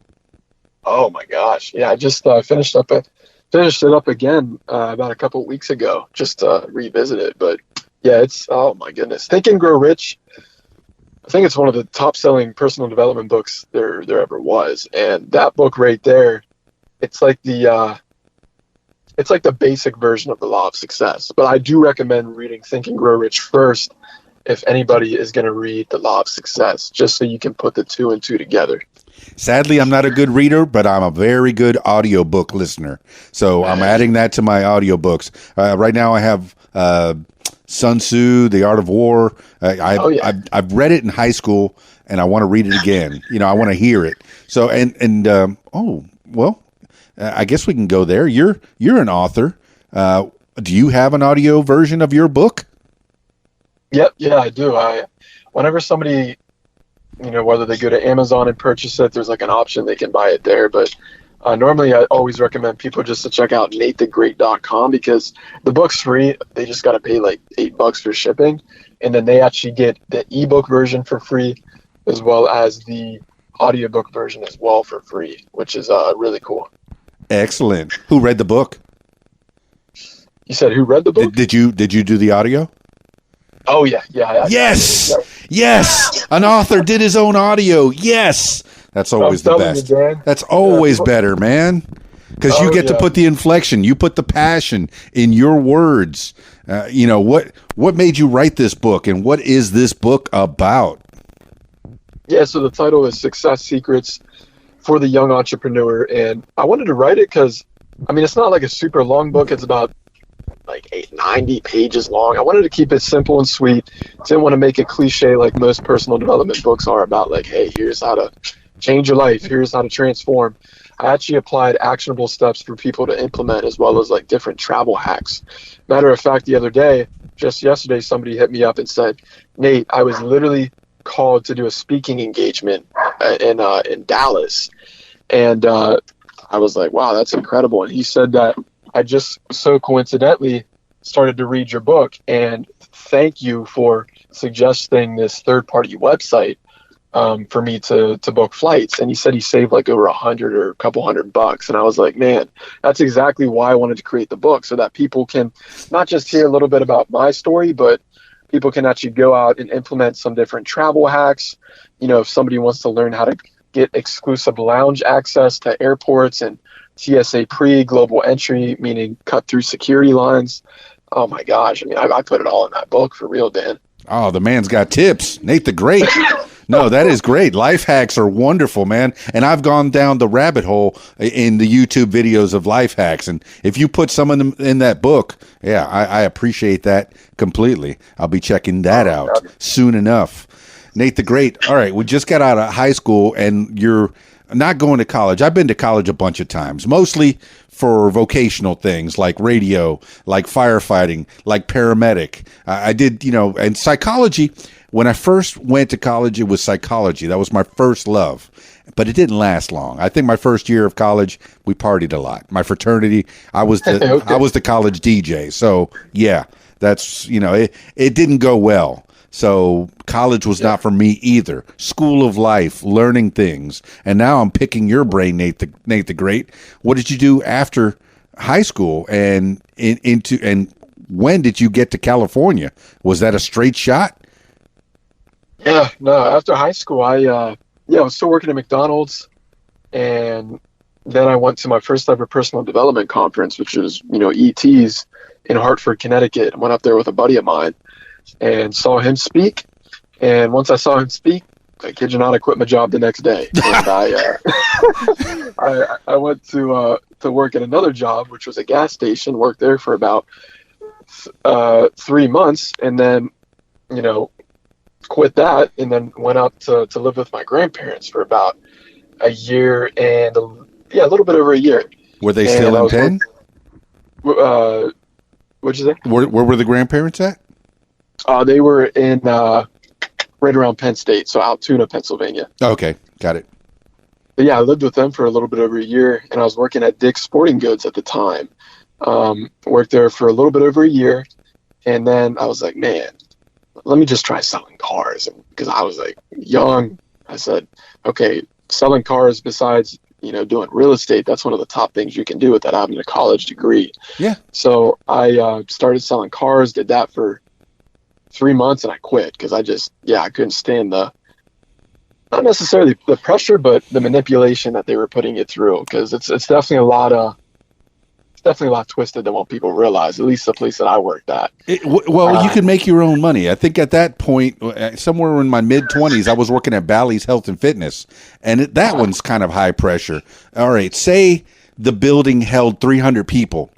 D: Oh my gosh, yeah! I just finished it up again about a couple of weeks ago, just to revisit it. But yeah, it's, oh my goodness. Think and Grow Rich. I think it's one of the top selling personal development books there ever was. And that book right there, it's like the basic version of The Law of Success. But I do recommend reading Think and Grow Rich first if anybody is going to read The Law of Success, just so you can put the 2 and 2 together.
A: Sadly, I'm not a good reader, but I'm a very good audiobook listener. So I'm adding that to my audiobooks. Right now I have Sun Tzu, The Art of War. I've read it in high school, and I want to read it again. You know, I want to hear it. So, I guess we can go there. You're an author. Do you have an audio version of your book?
D: Yep. Yeah, I do. Whenever somebody, whether they go to Amazon and purchase it, there's like an option they can buy it there. But normally I always recommend people just to check out natethegreat.com, because the book's free. They just got to pay like $8 for shipping. And then they actually get the ebook version for free, as well as the audiobook version as well for free, which is really cool.
A: Excellent. Who read the book?
D: You said who read the book?
A: Did you do the audio?
D: Oh yeah.
A: Yes. An author did his own audio. Yes. That's always the best. That's always better, man. Because you get to put the inflection, you put the passion in your words. What made you write this book, and what is this book about?
D: Yeah, so the title is Success Secrets for the Young Entrepreneur, and I wanted to write it because, it's not like a super long book. It's about like 90 pages long. I wanted to keep it simple and sweet. Didn't want to make it cliche like most personal development books are about, like, hey, here's how to change your life, here's how to transform. I actually applied actionable steps for people to implement, as well as like different travel hacks. Matter of fact, the other day, just yesterday, somebody hit me up and said, Nate, I was literally called to do a speaking engagement in Dallas. And I was like, wow, that's incredible. And he said that I just so coincidentally started to read your book, and thank you for suggesting this third-party website. for me to book flights. And he said he saved like over 100 or a couple $100. And I was like, man, that's exactly why I wanted to create the book, so that people can not just hear a little bit about my story, but people can actually go out and implement some different travel hacks. If somebody wants to learn how to get exclusive lounge access to airports and TSA global entry, meaning cut through security lines. Oh my gosh. I mean, I put it all in that book for real, Dan.
A: Oh, the man's got tips. Nate the Great. No, that is great. Life hacks are wonderful, man. And I've gone down the rabbit hole in the YouTube videos of life hacks. And if you put some of them in that book, yeah, I appreciate that completely. I'll be checking that out soon enough. Nate the Great. All right, we just got out of high school and you're not going to college. I've been to college a bunch of times, mostly for vocational things like radio, like firefighting, like paramedic. I did, and psychology. When I first went to college, it was psychology. That was my first love, but it didn't last long. I think my first year of college, we partied a lot. My fraternity, I was the college DJ. So yeah, that's, it didn't go well. So college was not for me either. School of life, learning things. And now I'm picking your brain, Nate the Great. What did you do after high school and and when did you get to California? Was that a straight shot?
D: Yeah, no, after high school, I was still working at McDonald's, and then I went to my first ever personal development conference, which was, ET's in Hartford, Connecticut. I went up there with a buddy of mine and saw him speak. And once I saw him speak, I kid you not, I quit my job the next day. And I went to work at another job, which was a gas station, worked there for about 3 months, and then, quit that, and then went up to live with my grandparents for about a year and a little bit over a year.
A: Were they still in Penn?
D: What'd you say?
A: Where were the grandparents at?
D: They were in right around Penn State, so Altoona, Pennsylvania.
A: Okay, got it.
D: But yeah, I lived with them for a little bit over a year, and I was working at Dick's Sporting Goods at the time. Worked there for a little bit over a year, and then I was like, man, let me just try selling cars. Because I was like young, I said, okay, selling cars besides, doing real estate, that's one of the top things you can do without having a college degree. Yeah. So I started selling cars, did that for 3 months, and I quit because I couldn't stand not necessarily the pressure, but the manipulation that they were putting it through. Because it's definitely a lot twisted than what people realize, at least the place that I worked at.
A: You can make your own money. I think at that point, somewhere in my mid-20s, I was working at Bally's Health and Fitness, and that one's kind of high pressure. All right, say the building held 300 people.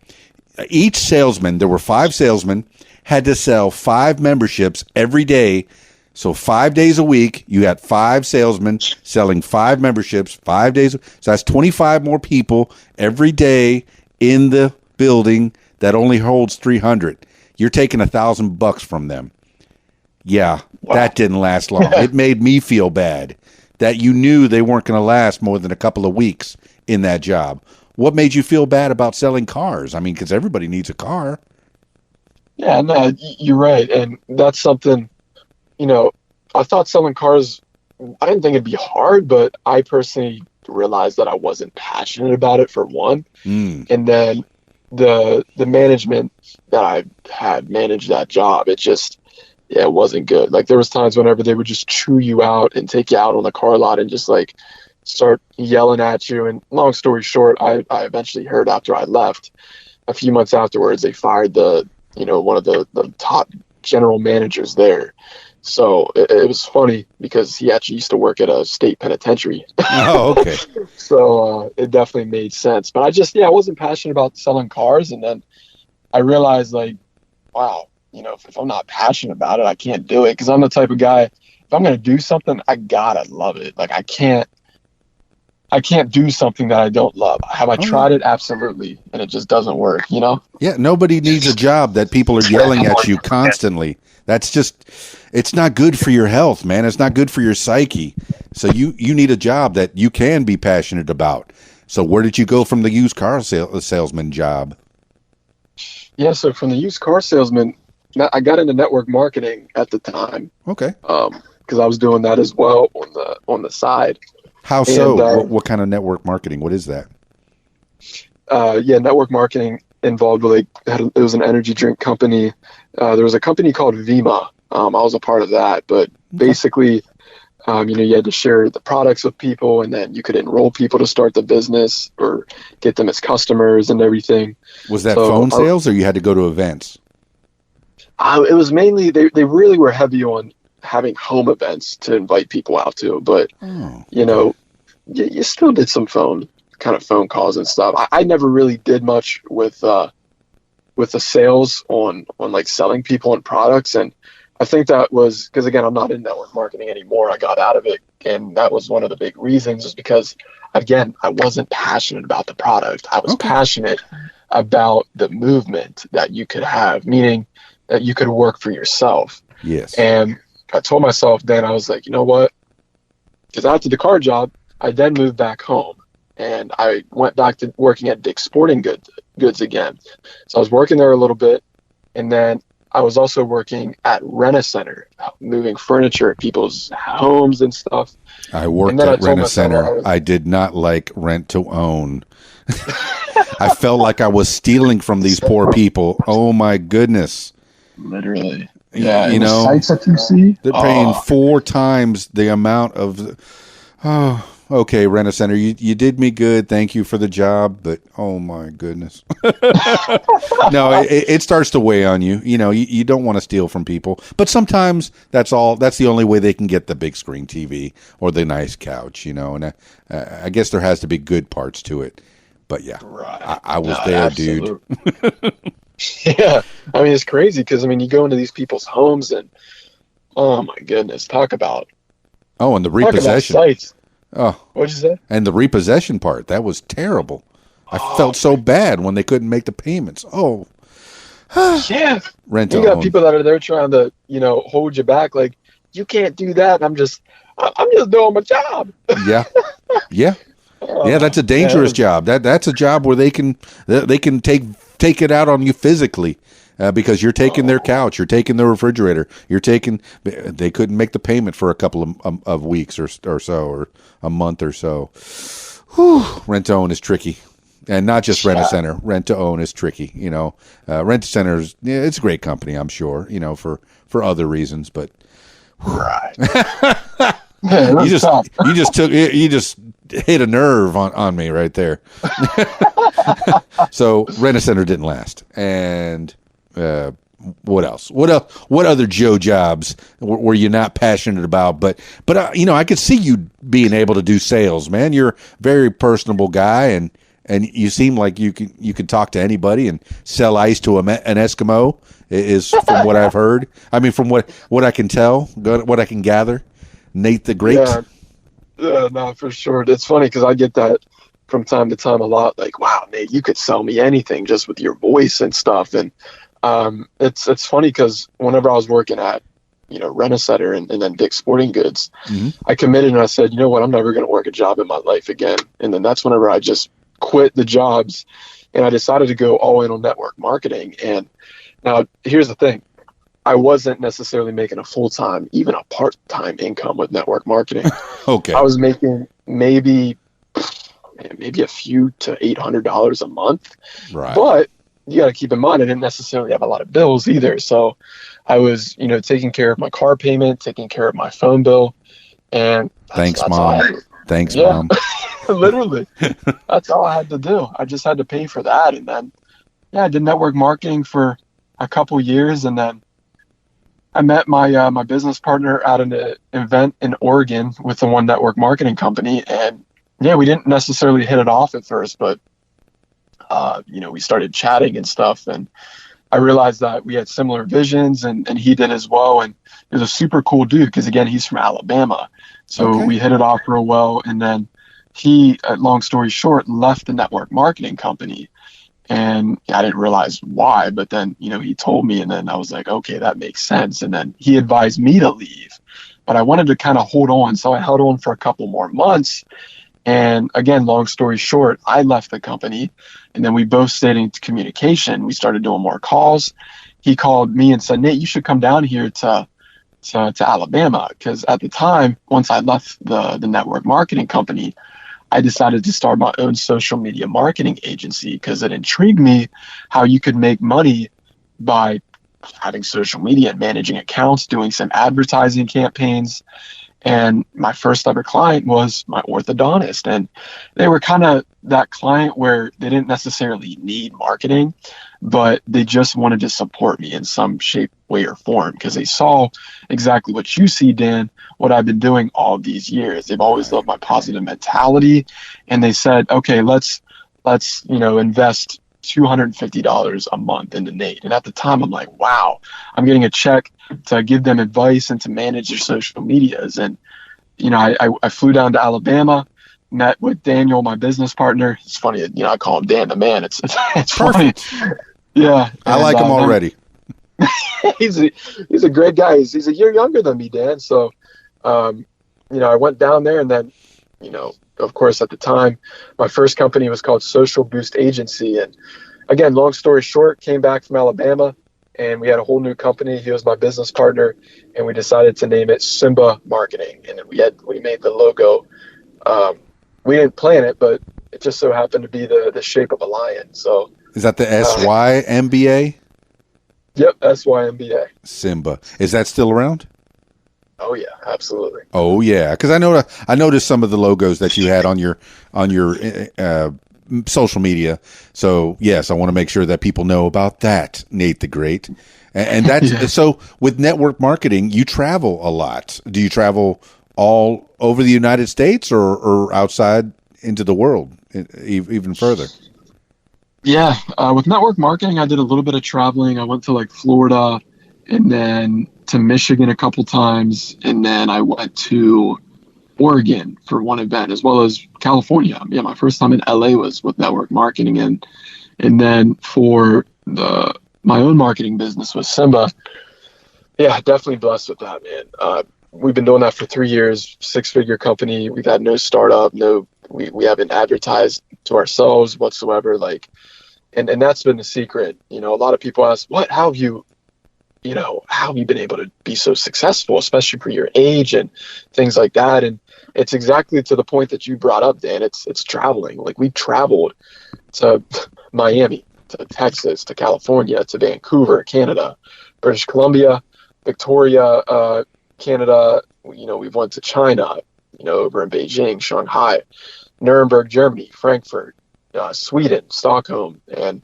A: Each salesman, there were 5 salesmen, had to sell 5 memberships every day. So 5 days a week, you had 5 salesmen selling 5 memberships 5 days. So that's 25 more people every day in the building that only holds 300. You're taking $1,000 from them. Yeah, wow. That didn't last long. It made me feel bad that you knew they weren't going to last more than a couple of weeks in that job. What made you feel bad about selling cars? I mean, because everybody needs a car.
D: Yeah, no, you're right. And that's something, I thought selling cars, I didn't think it'd be hard, but I personally realized that I wasn't passionate about it, for one. And then the management that I had managed that job, it wasn't good. Like there was times whenever they would just chew you out and take you out on the car lot and just like start yelling at you. And long story short, I eventually heard after I left, a few months afterwards, they fired one of the top general managers there. So it was funny because he actually used to work at a state penitentiary.
A: Oh, okay.
D: So it definitely made sense. But I wasn't passionate about selling cars. And then I realized like, wow, if I'm not passionate about it, I can't do it. Because I'm the type of guy, if I'm going to do something, I gotta love it. Like I can't do something that I don't love. Have I tried it? Absolutely. And it just doesn't work, Yeah,
A: nobody needs a job that people are yelling at you constantly. That's just, it's not good for your health, man. It's not good for your psyche. So you need a job that you can be passionate about. So where did you go from the used car salesman job?
D: Yeah, so from the used car salesman, I got into network marketing at the time.
A: Okay.
D: Because because I was doing that as well on the side.
A: How so? What kind of network marketing? What is that?
D: Network marketing involved with it was an energy drink company. There was a company called Vima. I was a part of that, but basically, you had to share the products with people, and then you could enroll people to start the business or get them as customers and everything.
A: Was that phone sales, or you had to go to events?
D: It was mainly they really were heavy on having home events to invite people out to, but you still did some phone calls and stuff. I never really did much with the sales on like selling people on products, and I think that was because, again, I'm not in network marketing anymore. I got out of it, and that was one of the big reasons, is because, again, I wasn't passionate about the product. I was passionate about the movement that you could have, meaning that you could work for yourself.
A: Yes.
D: And I told myself then, I was like, you know what? Because after the car job, I then moved back home, and I went back to working at Dick's Sporting Goods again. So I was working there a little bit, and then I was also working at Rent-A-Center, moving furniture at people's homes and stuff.
A: I worked at Rent-A-Center. I did not like rent to own. I felt like I was stealing from these poor people. Oh my goodness.
D: Literally.
A: Yeah,
D: sites that you see,
A: they're paying 4 times the amount of. Okay, Rent-A-Center, you did me good. Thank you for the job, but oh my goodness. No, it starts to weigh on you. You don't want to steal from people, but sometimes that's the only way they can get the big screen TV or the nice couch. And I guess there has to be good parts to it. But yeah, right. I was there, dude.
D: Yeah, I mean, it's crazy because you go into these people's homes and oh my goodness, talk about
A: and the repossession.
D: Sites.
A: Oh,
D: what'd you say?
A: And the repossession part, that was terrible. I felt so bad when they couldn't make the payments. Oh,
D: yeah.
A: Rent.
D: You got people that are there trying to, hold you back. Like, you can't do that. I'm just doing my job.
A: Yeah, yeah, yeah. That's a dangerous job. That's a job where they can take it out on you physically. Because you're taking their couch, you're taking their refrigerator, they couldn't make the payment for a couple of weeks or so, or a month or so. Whew, rent to own is tricky. And not just Rent-A-Center. Rent to own is tricky. Rent-A-Center it's a great company, I'm sure, for other reasons, but
D: right.
A: Man, you just hit a nerve on me right there. So Rent-A-Center didn't last. And what else? What other Joe jobs were you not passionate about? But I could see you being able to do sales, man. You're a very personable guy, and you seem like you can talk to anybody and sell ice to an Eskimo. Is from what I've heard. I mean, from what I can tell, what I can gather. Nate the Great.
D: Yeah, no, for sure. It's funny because I get that from time to time a lot. Like, wow, Nate, you could sell me anything just with your voice and stuff. And it's funny because whenever I was working at Rent-A-Center and then Dick's Sporting Goods, I committed and I said, you know what, I'm never going to work a job in my life again. And then that's whenever I just quit the jobs and I decided to go all in on network marketing. And now here's the thing. I wasn't necessarily making a full-time, even a part-time income with network marketing.
A: Okay.
D: I was making maybe a few to $800 a month.
A: Right.
D: But you got to keep in mind, I didn't necessarily have a lot of bills either. So I was, taking care of my car payment, taking care of my phone bill. And
A: thanks, Mom. Thanks, Mom.
D: Literally. That's all I had to do. I just had to pay for that. And then, I did network marketing for a couple years. And then I met my business partner at an event in Oregon with the one network marketing company. And we didn't necessarily hit it off at first, but we started chatting and stuff, and I realized that we had similar visions, and he did as well. And he was a super cool dude because, again, he's from Alabama. So we hit it off real well. And then he, long story short, left the network marketing company. And I didn't realize why, but then, he told me, and then I was like, okay, that makes sense. And then he advised me to leave, but I wanted to kind of hold on. So I held on for a couple more months. And again, long story short, I left the company, and then we both stayed in communication. We started doing more calls. He called me and said, Nate, you should come down here to to Alabama, because at the time, once I left the network marketing company, I decided to start my own social media marketing agency because it intrigued me how you could make money by having social media and managing accounts, doing some advertising campaigns. And my first ever client was my orthodontist. And they were kind of that client where they didn't necessarily need marketing, but they just wanted to support me in some shape, way, or form because they saw exactly what you see, Dan, what I've been doing all these years. They've always loved my positive mentality. And they said, okay, let's invest $250 a month into Nate. And at the time, I'm like, wow, I'm getting a check to give them advice and to manage their social medias. And, I flew down to Alabama, met with Daniel, my business partner. It's funny, I call him Dan the man. It's funny. Yeah.
A: I like him already.
D: He's a great guy. He's a year younger than me, Dan. So, I went down there, and then, of course, at the time, my first company was called Social Boost Agency. And again, long story short, came back from Alabama, and we had a whole new company. He was my business partner, and we decided to name it Simba Marketing. And we made the logo. We didn't plan it, but it just so happened to be the shape of a lion. So
A: is that the SYMBA?
D: Yep, SYMBA.
A: Simba. Is that still around?
D: Oh yeah, absolutely.
A: Oh yeah, because I noticed some of the logos that you had on your social media. So yes, I want to make sure that people know about that, Nate the Great. And that's
D: Yeah.
A: So with network marketing, you travel a lot. Do you travel all over the United States or outside into the world even further?
D: Yeah, with network marketing, I did a little bit of traveling. I went to like Florida, and then to Michigan a couple times, and then I went to Oregon for one event, as well as California. Yeah, my first time in LA was with network marketing, and then for my own marketing business with Simba. Yeah, definitely blessed with that, man. We've been doing that for 3 years, 6-figure company. We've had no startup, we haven't advertised to ourselves whatsoever. And that's been the secret. A lot of people ask, how have you been able to be so successful, especially for your age and things like that? And it's exactly to the point that you brought up, Dan. It's traveling. Like, we've traveled to Miami, to Texas, to California, to Vancouver, Canada, British Columbia, Victoria, Canada. We've went to China, over in Beijing, Shanghai, Nuremberg, Germany, Frankfurt, Sweden, Stockholm, and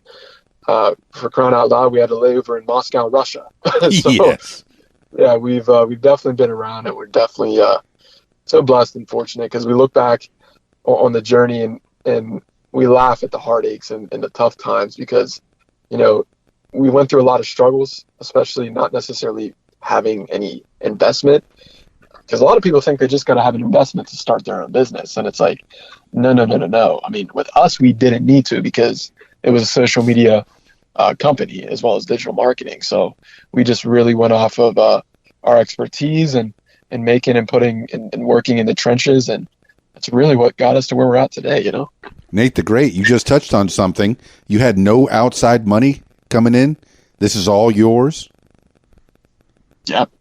D: for crying out loud, we had a layover in Moscow, Russia. So,
A: Yes.
D: yeah, we've definitely been around, and we're definitely so blessed and fortunate because we look back on the journey and we laugh at the heartaches and the tough times because, we went through a lot of struggles, especially not necessarily having any investment. Because a lot of people think they just got to have an investment to start their own business. And it's like, no. I mean, with us, we didn't need to because it was a social media company as well as digital marketing. So we just really went off of our expertise and making and putting and working in the trenches. And that's really what got us to where we're at today,
A: Nate the Great, you just touched on something. You had no outside money coming in. This is all yours.
D: Yep.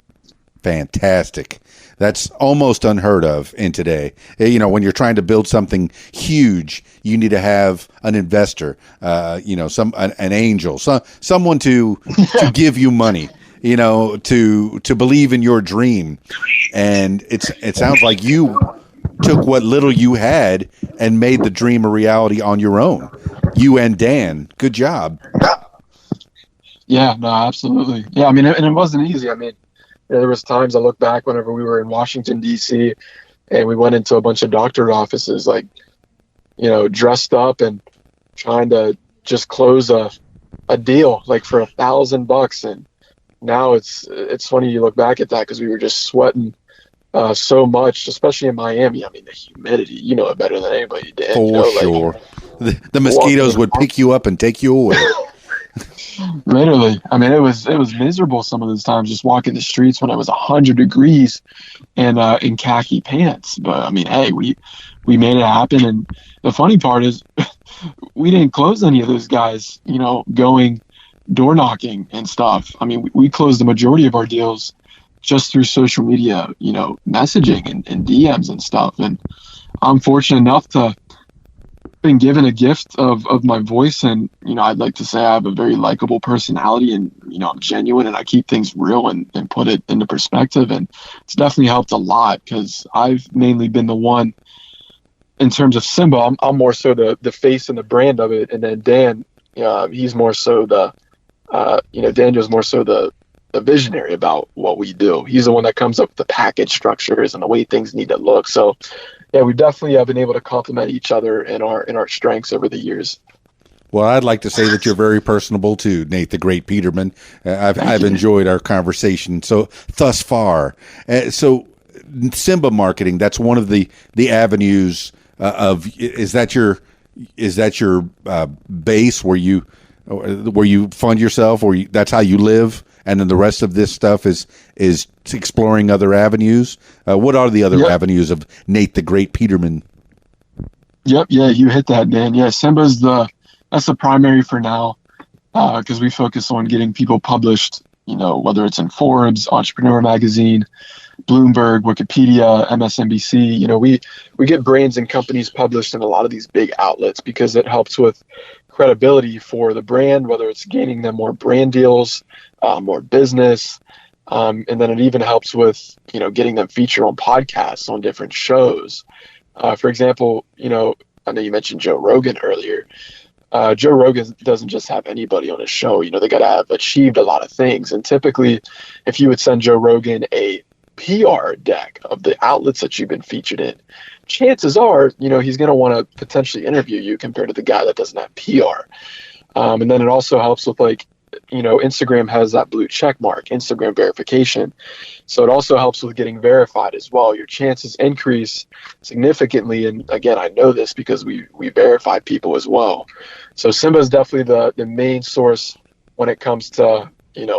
A: Fantastic. That's almost unheard of in today. When you're trying to build something huge, you need to have an investor, an angel, someone to give you money, to believe in your dream. And it sounds like you took what little you had and made the dream a reality on your own. You and Dan, good job.
D: Yeah, no, absolutely. Yeah, I mean, and it wasn't easy. I mean, there was times I look back whenever we were in Washington, D.C., and we went into a bunch of doctor offices, dressed up and trying to just close a deal, for $1,000. And now it's funny you look back at that because we were just sweating so much, especially in Miami. I mean, the humidity, you know it better than anybody did.
A: For sure. The mosquitoes would pick you up and take you away.
D: Literally. I mean, it was miserable some of those times just walking the streets when it was 100 degrees and in khaki pants. But I mean, hey, we made it happen. And the funny part is we didn't close any of those guys, going door knocking and stuff. I mean, we closed the majority of our deals just through social media, messaging and DMs and stuff. And I'm fortunate enough to been given a gift of my voice, and I'd like to say I have a very likable personality, and I'm genuine and I keep things real and put it into perspective, and it's definitely helped a lot because I've mainly been the one in terms of Simba. I'm more so the face and the brand of it, and then Dan, he's more so Daniel's more so the visionary about what we do. He's the one that comes up with the package structures and the way things need to look. So yeah, we definitely have been able to complement each other in our strengths over the years.
A: Well, I'd like to say that you're very personable too, Nate the Great Peterman. I've enjoyed our conversation so thus far. So Simba marketing, that's one of the avenues of is that your base where you fund yourself, or that's how you live, and then the rest of this stuff is exploring other avenues. What are the other avenues of Nate the Great Peterman?
D: Yep, yeah, you hit that, Dan. Yeah, Simba's that's the primary for now, because we focus on getting people published. Whether it's in Forbes, Entrepreneur Magazine, Bloomberg, Wikipedia, MSNBC. We get brands and companies published in a lot of these big outlets because it helps with credibility for the brand, whether it's gaining them more brand deals, more business, and then it even helps with getting them featured on podcasts, on different shows. For example, I know you mentioned Joe Rogan earlier. Joe Rogan doesn't just have anybody on his show. They got to have achieved a lot of things. And typically, if you would send Joe Rogan a PR deck of the outlets that you've been featured in, chances are, he's going to want to potentially interview you compared to the guy that doesn't have PR. And then it also helps with Instagram has that blue check mark, Instagram verification. So it also helps with getting verified as well. Your chances increase significantly. And again, I know this because we verify people as well. So Simba is definitely the main source when it comes to,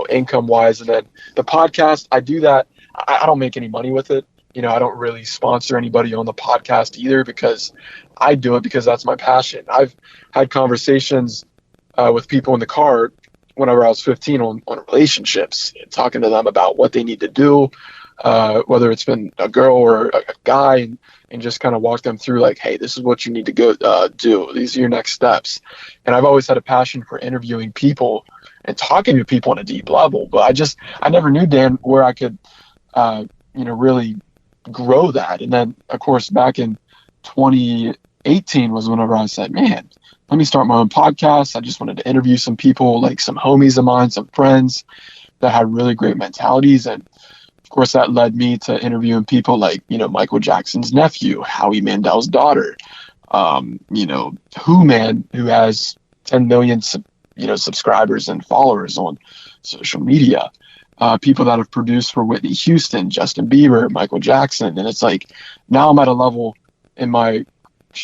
D: income wise. And then the podcast, I do that. I don't make any money with it. I don't really sponsor anybody on the podcast either because I do it because that's my passion. I've had conversations with people in the car whenever I was 15 on relationships, talking to them about what they need to do, whether it's been a girl or a guy, and just kind of walk them through like, hey, this is what you need to go do. These are your next steps. And I've always had a passion for interviewing people and talking to people on a deep level, but I never knew, Dan, where I could, really grow that. And then, of course, back in 2018 was whenever I said, man, let me start my own podcast. I just wanted to interview some people, like some homies of mine, some friends that had really great mentalities. And of course, that led me to interviewing people like, Michael Jackson's nephew, Howie Mandel's daughter, who has 10 million, subscribers and followers on social media. People that have produced for Whitney Houston, Justin Bieber, Michael Jackson. And it's like, now I'm at a level in my,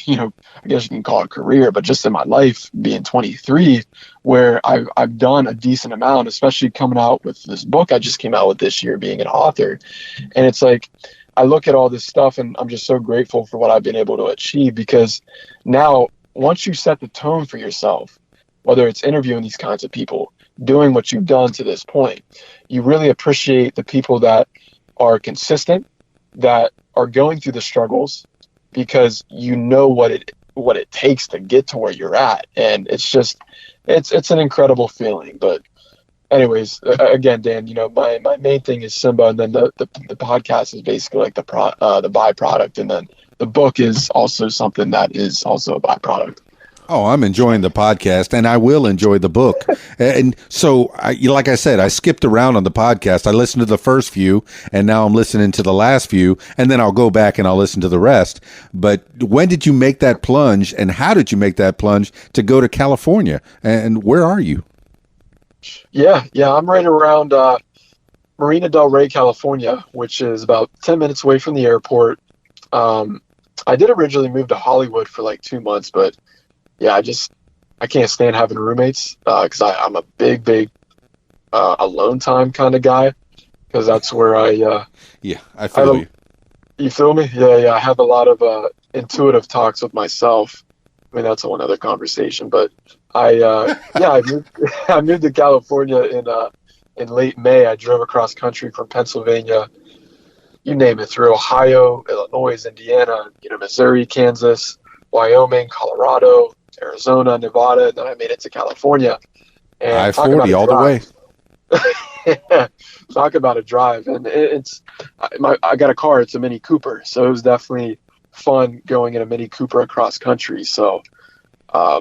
D: I guess you can call it career, but just in my life being 23, where I've done a decent amount, especially coming out with this book I just came out with this year, being an author. And it's like, I look at all this stuff and I'm just so grateful for what I've been able to achieve, because now once you set the tone for yourself, whether it's interviewing these kinds of people, doing what you've done to this point, you really appreciate the people that are consistent, that are going through the struggles, because you know what it takes to get to where you're at. And it's just, it's an incredible feeling. But anyways, again, Dan, my main thing is Simba, and then the podcast is basically like the byproduct. And then the book is also something that is also a byproduct.
A: Oh, I'm enjoying the podcast, and I will enjoy the book. And so, like I said, I skipped around on the podcast. I listened to the first few, and now I'm listening to the last few, and then I'll go back and I'll listen to the rest. But when did you make that plunge, and how did you make that plunge to go to California? And where are you?
D: Yeah, I'm right around Marina Del Rey, California, which is about 10 minutes away from the airport. I did originally move to Hollywood for like 2 months, but yeah, I can't stand having roommates because I'm a big alone time kind of guy, because that's where I
A: feel you.
D: You feel me? Yeah. I have a lot of intuitive talks with myself. I mean, that's a whole other conversation, but I moved to California in in late May, I drove across country from Pennsylvania, you name it, through Ohio, Illinois, Indiana, Missouri, Kansas, Wyoming, Colorado, Arizona, Nevada, and then I made it to California. And talk about
A: I-40
D: a
A: all the way.
D: drive. Talk about a drive. And I got a car. It's a Mini Cooper. So it was definitely fun going in a Mini Cooper across country. So yeah.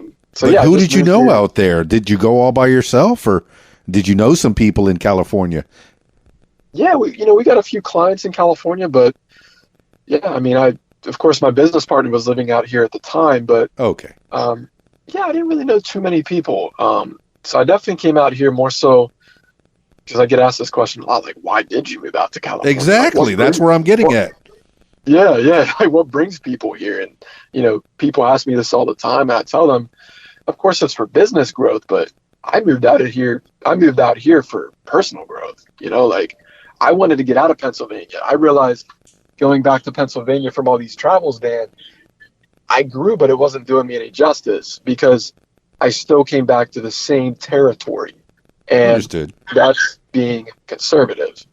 A: Who
D: just
A: did you
D: moved
A: know
D: here.
A: out there? Did you go all by yourself, or did you know some people in California?
D: Yeah, we got a few clients in California, but yeah, I mean, of course, my business partner was living out here at the time, but
A: Okay.
D: yeah, I didn't really know too many people. So I definitely came out here more so because I get asked this question a lot, like, why did you move out to California?
A: Exactly.
D: Like,
A: That's where I'm getting at.
D: Yeah. Like, what brings people here? And, people ask me this all the time, and I tell them, of course, it's for business growth, but I moved out here for personal growth. Like, I wanted to get out of Pennsylvania. I realized going back to Pennsylvania from all these travels, Dan, I grew, but it wasn't doing me any justice because I still came back to the same territory. And
A: Understood.
D: that's being conservative.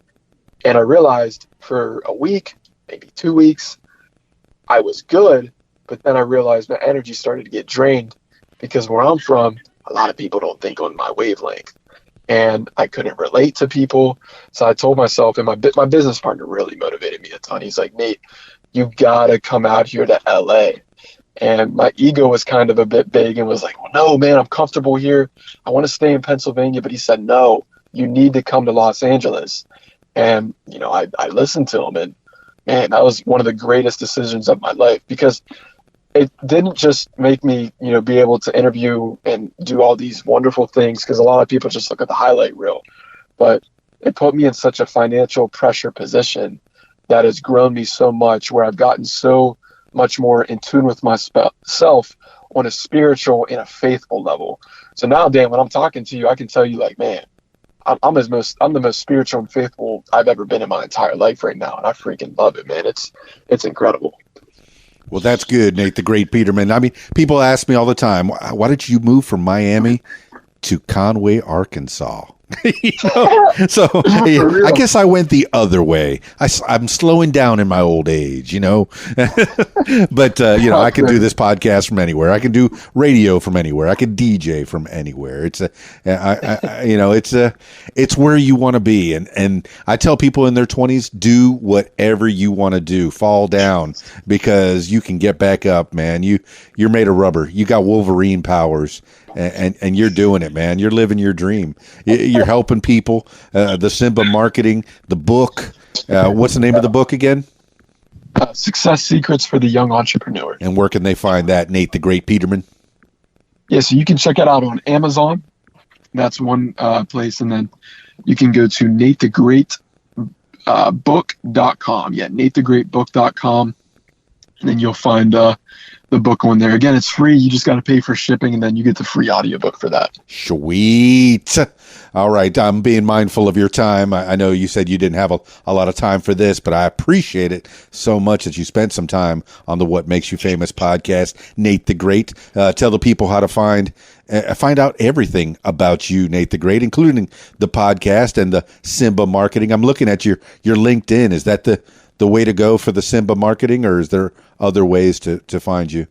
D: And I realized for a week, maybe 2 weeks, I was good, but then I realized my energy started to get drained because where I'm from, a lot of people don't think on my wavelength. And I couldn't relate to people. So I told myself, and my business partner really motivated me a ton. He's like, Nate, you've got to come out here to LA. And my ego was kind of a bit big and was like, well, no, man, I'm comfortable here. I want to stay in Pennsylvania. But he said, no, you need to come to Los Angeles. And, I listened to him. And, man, that was one of the greatest decisions of my life because it didn't just make me, be able to interview and do all these wonderful things because a lot of people just look at the highlight reel, but it put me in such a financial pressure position that has grown me so much where I've gotten so much more in tune with myself on a spiritual and a faithful level. So now, Dan, when I'm talking to you, I can tell you like, man, I'm the most spiritual and faithful I've ever been in my entire life right now. And I freaking love it, man. It's incredible.
A: Well, that's good, Nate the Great Peterman. I mean, people ask me all the time, why did you move from Miami to Conway, Arkansas? So I guess I went the other way. I'm slowing down in my old age, but I can do this podcast from anywhere. I can do radio from anywhere. I can DJ from anywhere. It's where you want to be. And I tell people in their 20s, do whatever you want to do. Fall down because you can get back up, man. You're made of rubber. You got Wolverine powers. And you're doing it, man. You're living your dream. You're helping people. The Simba marketing, the book. What's the name of the book again?
D: Success Secrets for the Young Entrepreneur.
A: And where can they find that, Nate the Great Peterman?
D: Yeah, so you can check it out on Amazon. That's one place. And then you can go to NateTheGreatBook.com. Yeah, NateTheGreatBook.com. And then you'll find the book on there. Again, it's free. You just got to pay for shipping, and then you get the free audiobook for that.
A: Sweet. All right. I'm being mindful of your time. I know you said you didn't have a lot of time for this, but I appreciate it so much that you spent some time on the What Makes You Famous podcast. Nate the Great. Tell the people how to find out everything about you, Nate the Great, including the podcast and the Simba marketing. I'm looking at your LinkedIn. Is that the way to go for the Simba marketing, or is there other ways to find you?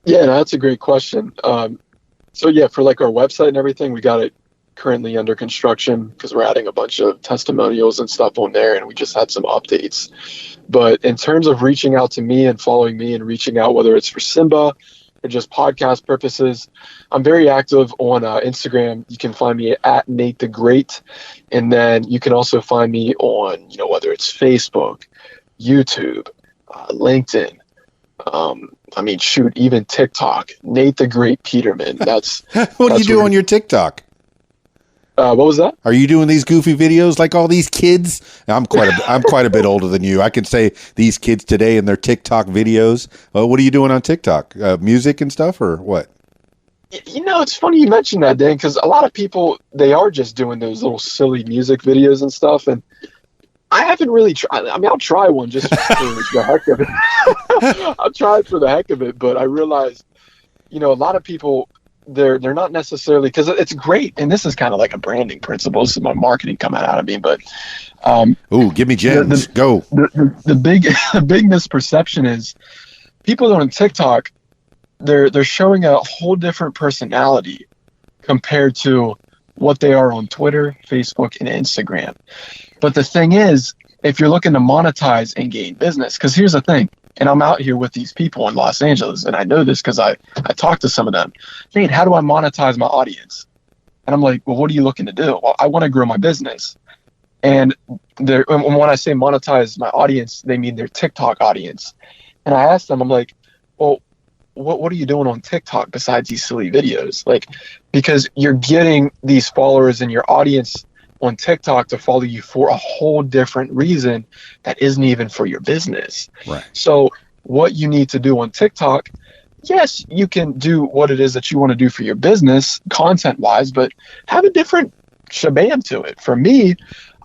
D: Yeah, no, that's a great question. So yeah, for like our website and everything, we got it currently under construction because we're adding a bunch of testimonials and stuff on there, and we just had some updates. But in terms of reaching out to me and following me and reaching out, whether it's for Simba or just podcast purposes, I'm very active on Instagram. You can find me at Nate the Great, and then you can also find me on, whether it's Facebook, YouTube, LinkedIn. Even TikTok. Nate the Great Peterman. What
A: do you do on your TikTok?
D: What was that?
A: Are you doing these goofy videos like all these kids? I'm quite a bit older than you. I can say these kids today in their TikTok videos. What are you doing on TikTok? Music and stuff, or what?
D: It's funny you mentioned that, Dan, because a lot of people, they are just doing those little silly music videos and stuff, and I haven't really tried. I mean, I'll try one just for the heck of it. I'll try it for the heck of it, but I realized, a lot of people, they're not necessarily, because it's great, and this is kind of like a branding principle. This is my marketing coming out of me, but
A: Ooh, give me gems.
D: the,
A: Go.
D: the big the big misperception is people on TikTok, they're showing a whole different personality compared to what they are on Twitter, Facebook, and Instagram. But the thing is, if you're looking to monetize and gain business, because here's the thing, and I'm out here with these people in Los Angeles, and I know this because I talked to some of them. Nate, how do I monetize my audience? And I'm like, well, what are you looking to do? Well, I want to grow my business. And when I say monetize my audience, they mean their TikTok audience. And I asked them, I'm like, well, what are you doing on TikTok besides these silly videos? Like, because you're getting these followers in your audience on TikTok to follow you for a whole different reason that isn't even for your business.
A: Right.
D: So what you need to do on TikTok, yes, you can do what it is that you want to do for your business content wise, but have a different shabam to it. For me,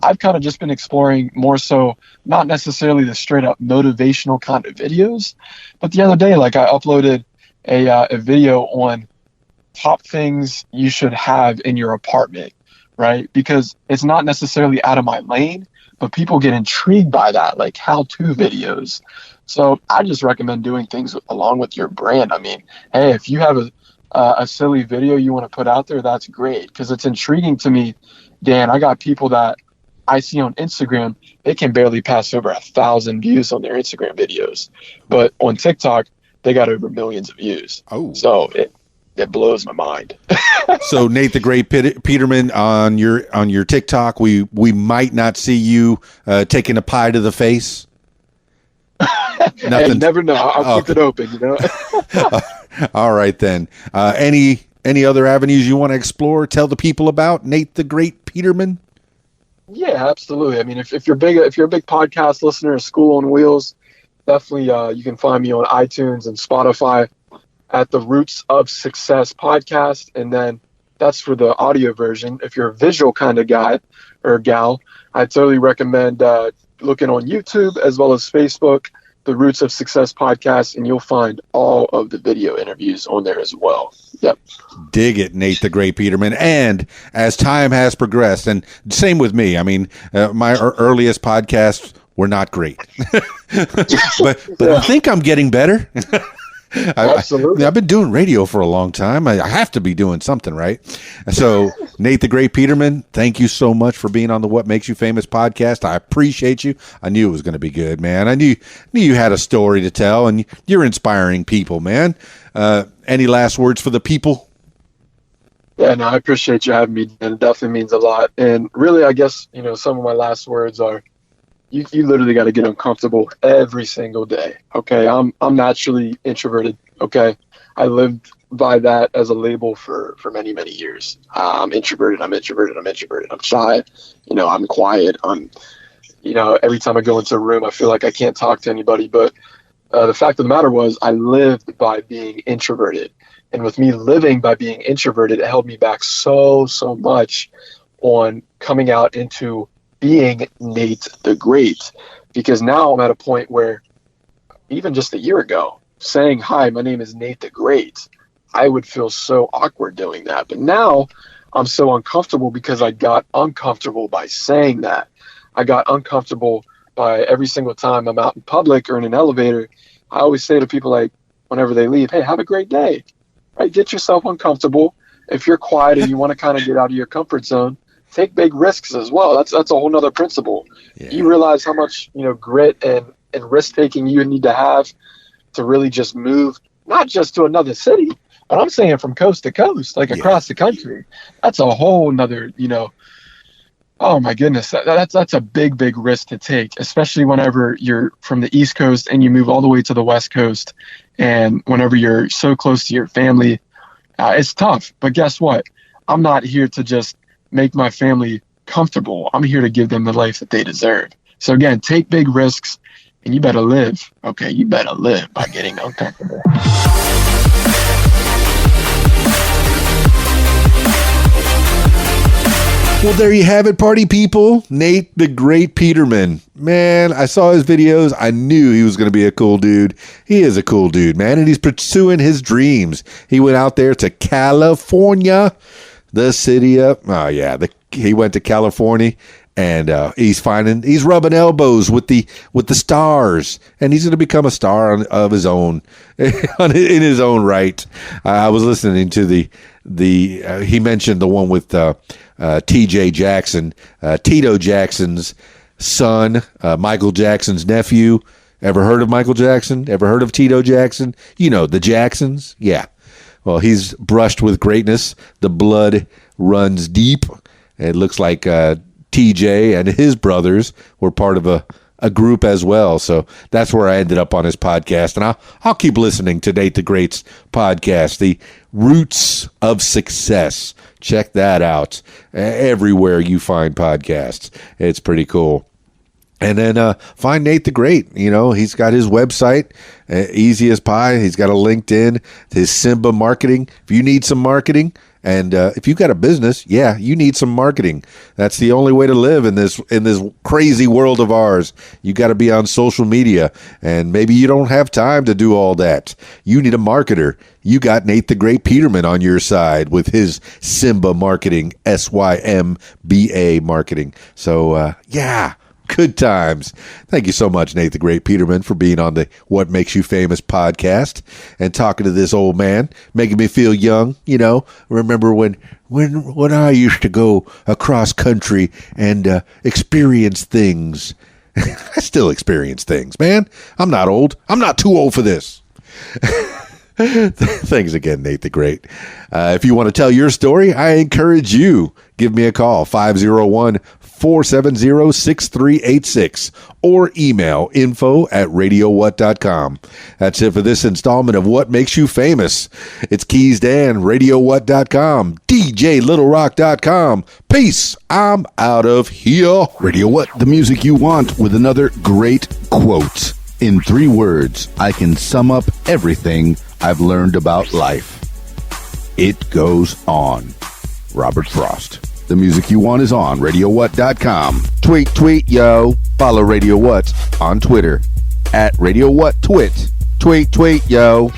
D: I've kind of just been exploring more so, not necessarily the straight up motivational kind of videos, but the other day, like I uploaded a video on top things you should have in your apartment, right? Because it's not necessarily out of my lane, but people get intrigued by that, like how-to videos. So I just recommend doing things along with your brand. I mean, hey, if you have a silly video you want to put out there, that's great, because it's intriguing to me. Dan, I got people that I see on Instagram, they can barely pass over 1,000 views on their Instagram videos, but on TikTok, they got over millions of views.
A: Oh,
D: so it blows my mind.
A: So Nate the Great Peterman on your TikTok, we might not see you taking a pie to the face.
D: Nothing. Hey, you never know. I'll keep it open, you know.
A: All right then. Any other avenues you want to explore? Tell the people about Nate the Great Peterman.
D: Yeah, absolutely. I mean, if you're a big podcast listener of School on Wheels, definitely you can find me on iTunes and Spotify at the Roots of Success podcast, and then that's for the audio version. If you're a visual kind of guy or gal, I totally recommend looking on YouTube as well as Facebook, the Roots of Success podcast, and you'll find all of the video interviews on there as well. Yep.
A: Dig it, Nate the Great Peterman. And as time has progressed, and same with me, I mean, my earliest podcasts were not great, but
D: Yeah.
A: I think I'm getting better.
D: Absolutely.
A: I've been doing radio for a long time. I have to be doing something, right? So, Nate the Great Peterman, thank you so much for being on the What Makes You Famous podcast. I appreciate you. I knew it was going to be good, man. I knew you had a story to tell, and you're inspiring people, man. Any last words for the people?
D: Yeah, no, I appreciate you having me, and it definitely means a lot. And really, I guess, some of my last words are, you literally got to get uncomfortable every single day. Okay. I'm naturally introverted. Okay. I lived by that as a label for many, many years. I'm introverted. I'm shy. I'm quiet. Every time I go into a room, I feel like I can't talk to anybody. But the fact of the matter was, I lived by being introverted. And with me living by being introverted, it held me back so much on coming out into being Nate the Great, because now I'm at a point where even just a year ago saying, hi, my name is Nate the Great, I would feel so awkward doing that. But now I'm so uncomfortable because I got uncomfortable by saying that. I got uncomfortable by every single time I'm out in public or in an elevator. I always say to people, like, whenever they leave, hey, have a great day. Right? Get yourself uncomfortable. If you're quiet and you want to kind of get out of your comfort zone, take big risks as well. That's a whole nother principle. Yeah. You realize how much, grit and risk taking you need to have to really just move, not just to another city, but I'm saying from coast to coast, like across the country. That's a whole nother, oh my goodness, that's a big risk to take, especially whenever you're from the East Coast and you move all the way to the West Coast. And whenever you're so close to your family, it's tough. But guess what? I'm not here to just make my family comfortable. I'm here to give them the life that they deserve. So again, take big risks, and you better live. Okay, you better live by getting uncomfortable.
A: Well, there you have it, party people. Nate the Great Peterman. Man, I saw his videos. I knew he was going to be a cool dude. He is a cool dude, man, and he's pursuing his dreams. He went out there to California, the city of, he went to California, and he's rubbing elbows with the stars, and he's going to become a star of his own, in his own right. I was listening to he mentioned the one with T.J. Jackson, Tito Jackson's son, Michael Jackson's nephew. Ever heard of Michael Jackson? Ever heard of Tito Jackson? You know, the Jacksons? Yeah. Well, he's brushed with greatness. The blood runs deep. It looks like TJ and his brothers were part of a group as well. So that's where I ended up on his podcast. And I'll keep listening to Nate the Great's podcast, The Roots of Success. Check that out everywhere you find podcasts. It's pretty cool. And then find Nate the Great. You know, he's got his website, easy as pie. He's got a LinkedIn, his Simba Marketing. If you need some marketing, and if you've got a business, you need some marketing. That's the only way to live in this crazy world of ours. You got to be on social media, and maybe you don't have time to do all that. You need a marketer. You got Nate the Great Peterman on your side with his Simba Marketing, SYMBA Marketing. So, good times. Thank you so much, Nate the Great Peterman, for being on the What Makes You Famous podcast and talking to this old man, making me feel young. You know, remember when I used to go across country and experience things. I still experience things, man. I'm not old. I'm not too old for this. Thanks again, Nate the Great. If you want to tell your story, I encourage you. Give me a call, 501-470-6386, or email info@radiowhat.com. That's it for this installment of What Makes You Famous. It's Keys Dan, radiowhat.com, djlittlerock.com. Peace. I'm out of here.
E: Radio What, the music you want, with another great quote. In 3 words, I can sum up everything I've learned about life. It goes on. Robert Frost. The music you want is on radiowhat.com. Tweet, yo. Follow Radio What on Twitter @Radio What Twit. Tweet, yo.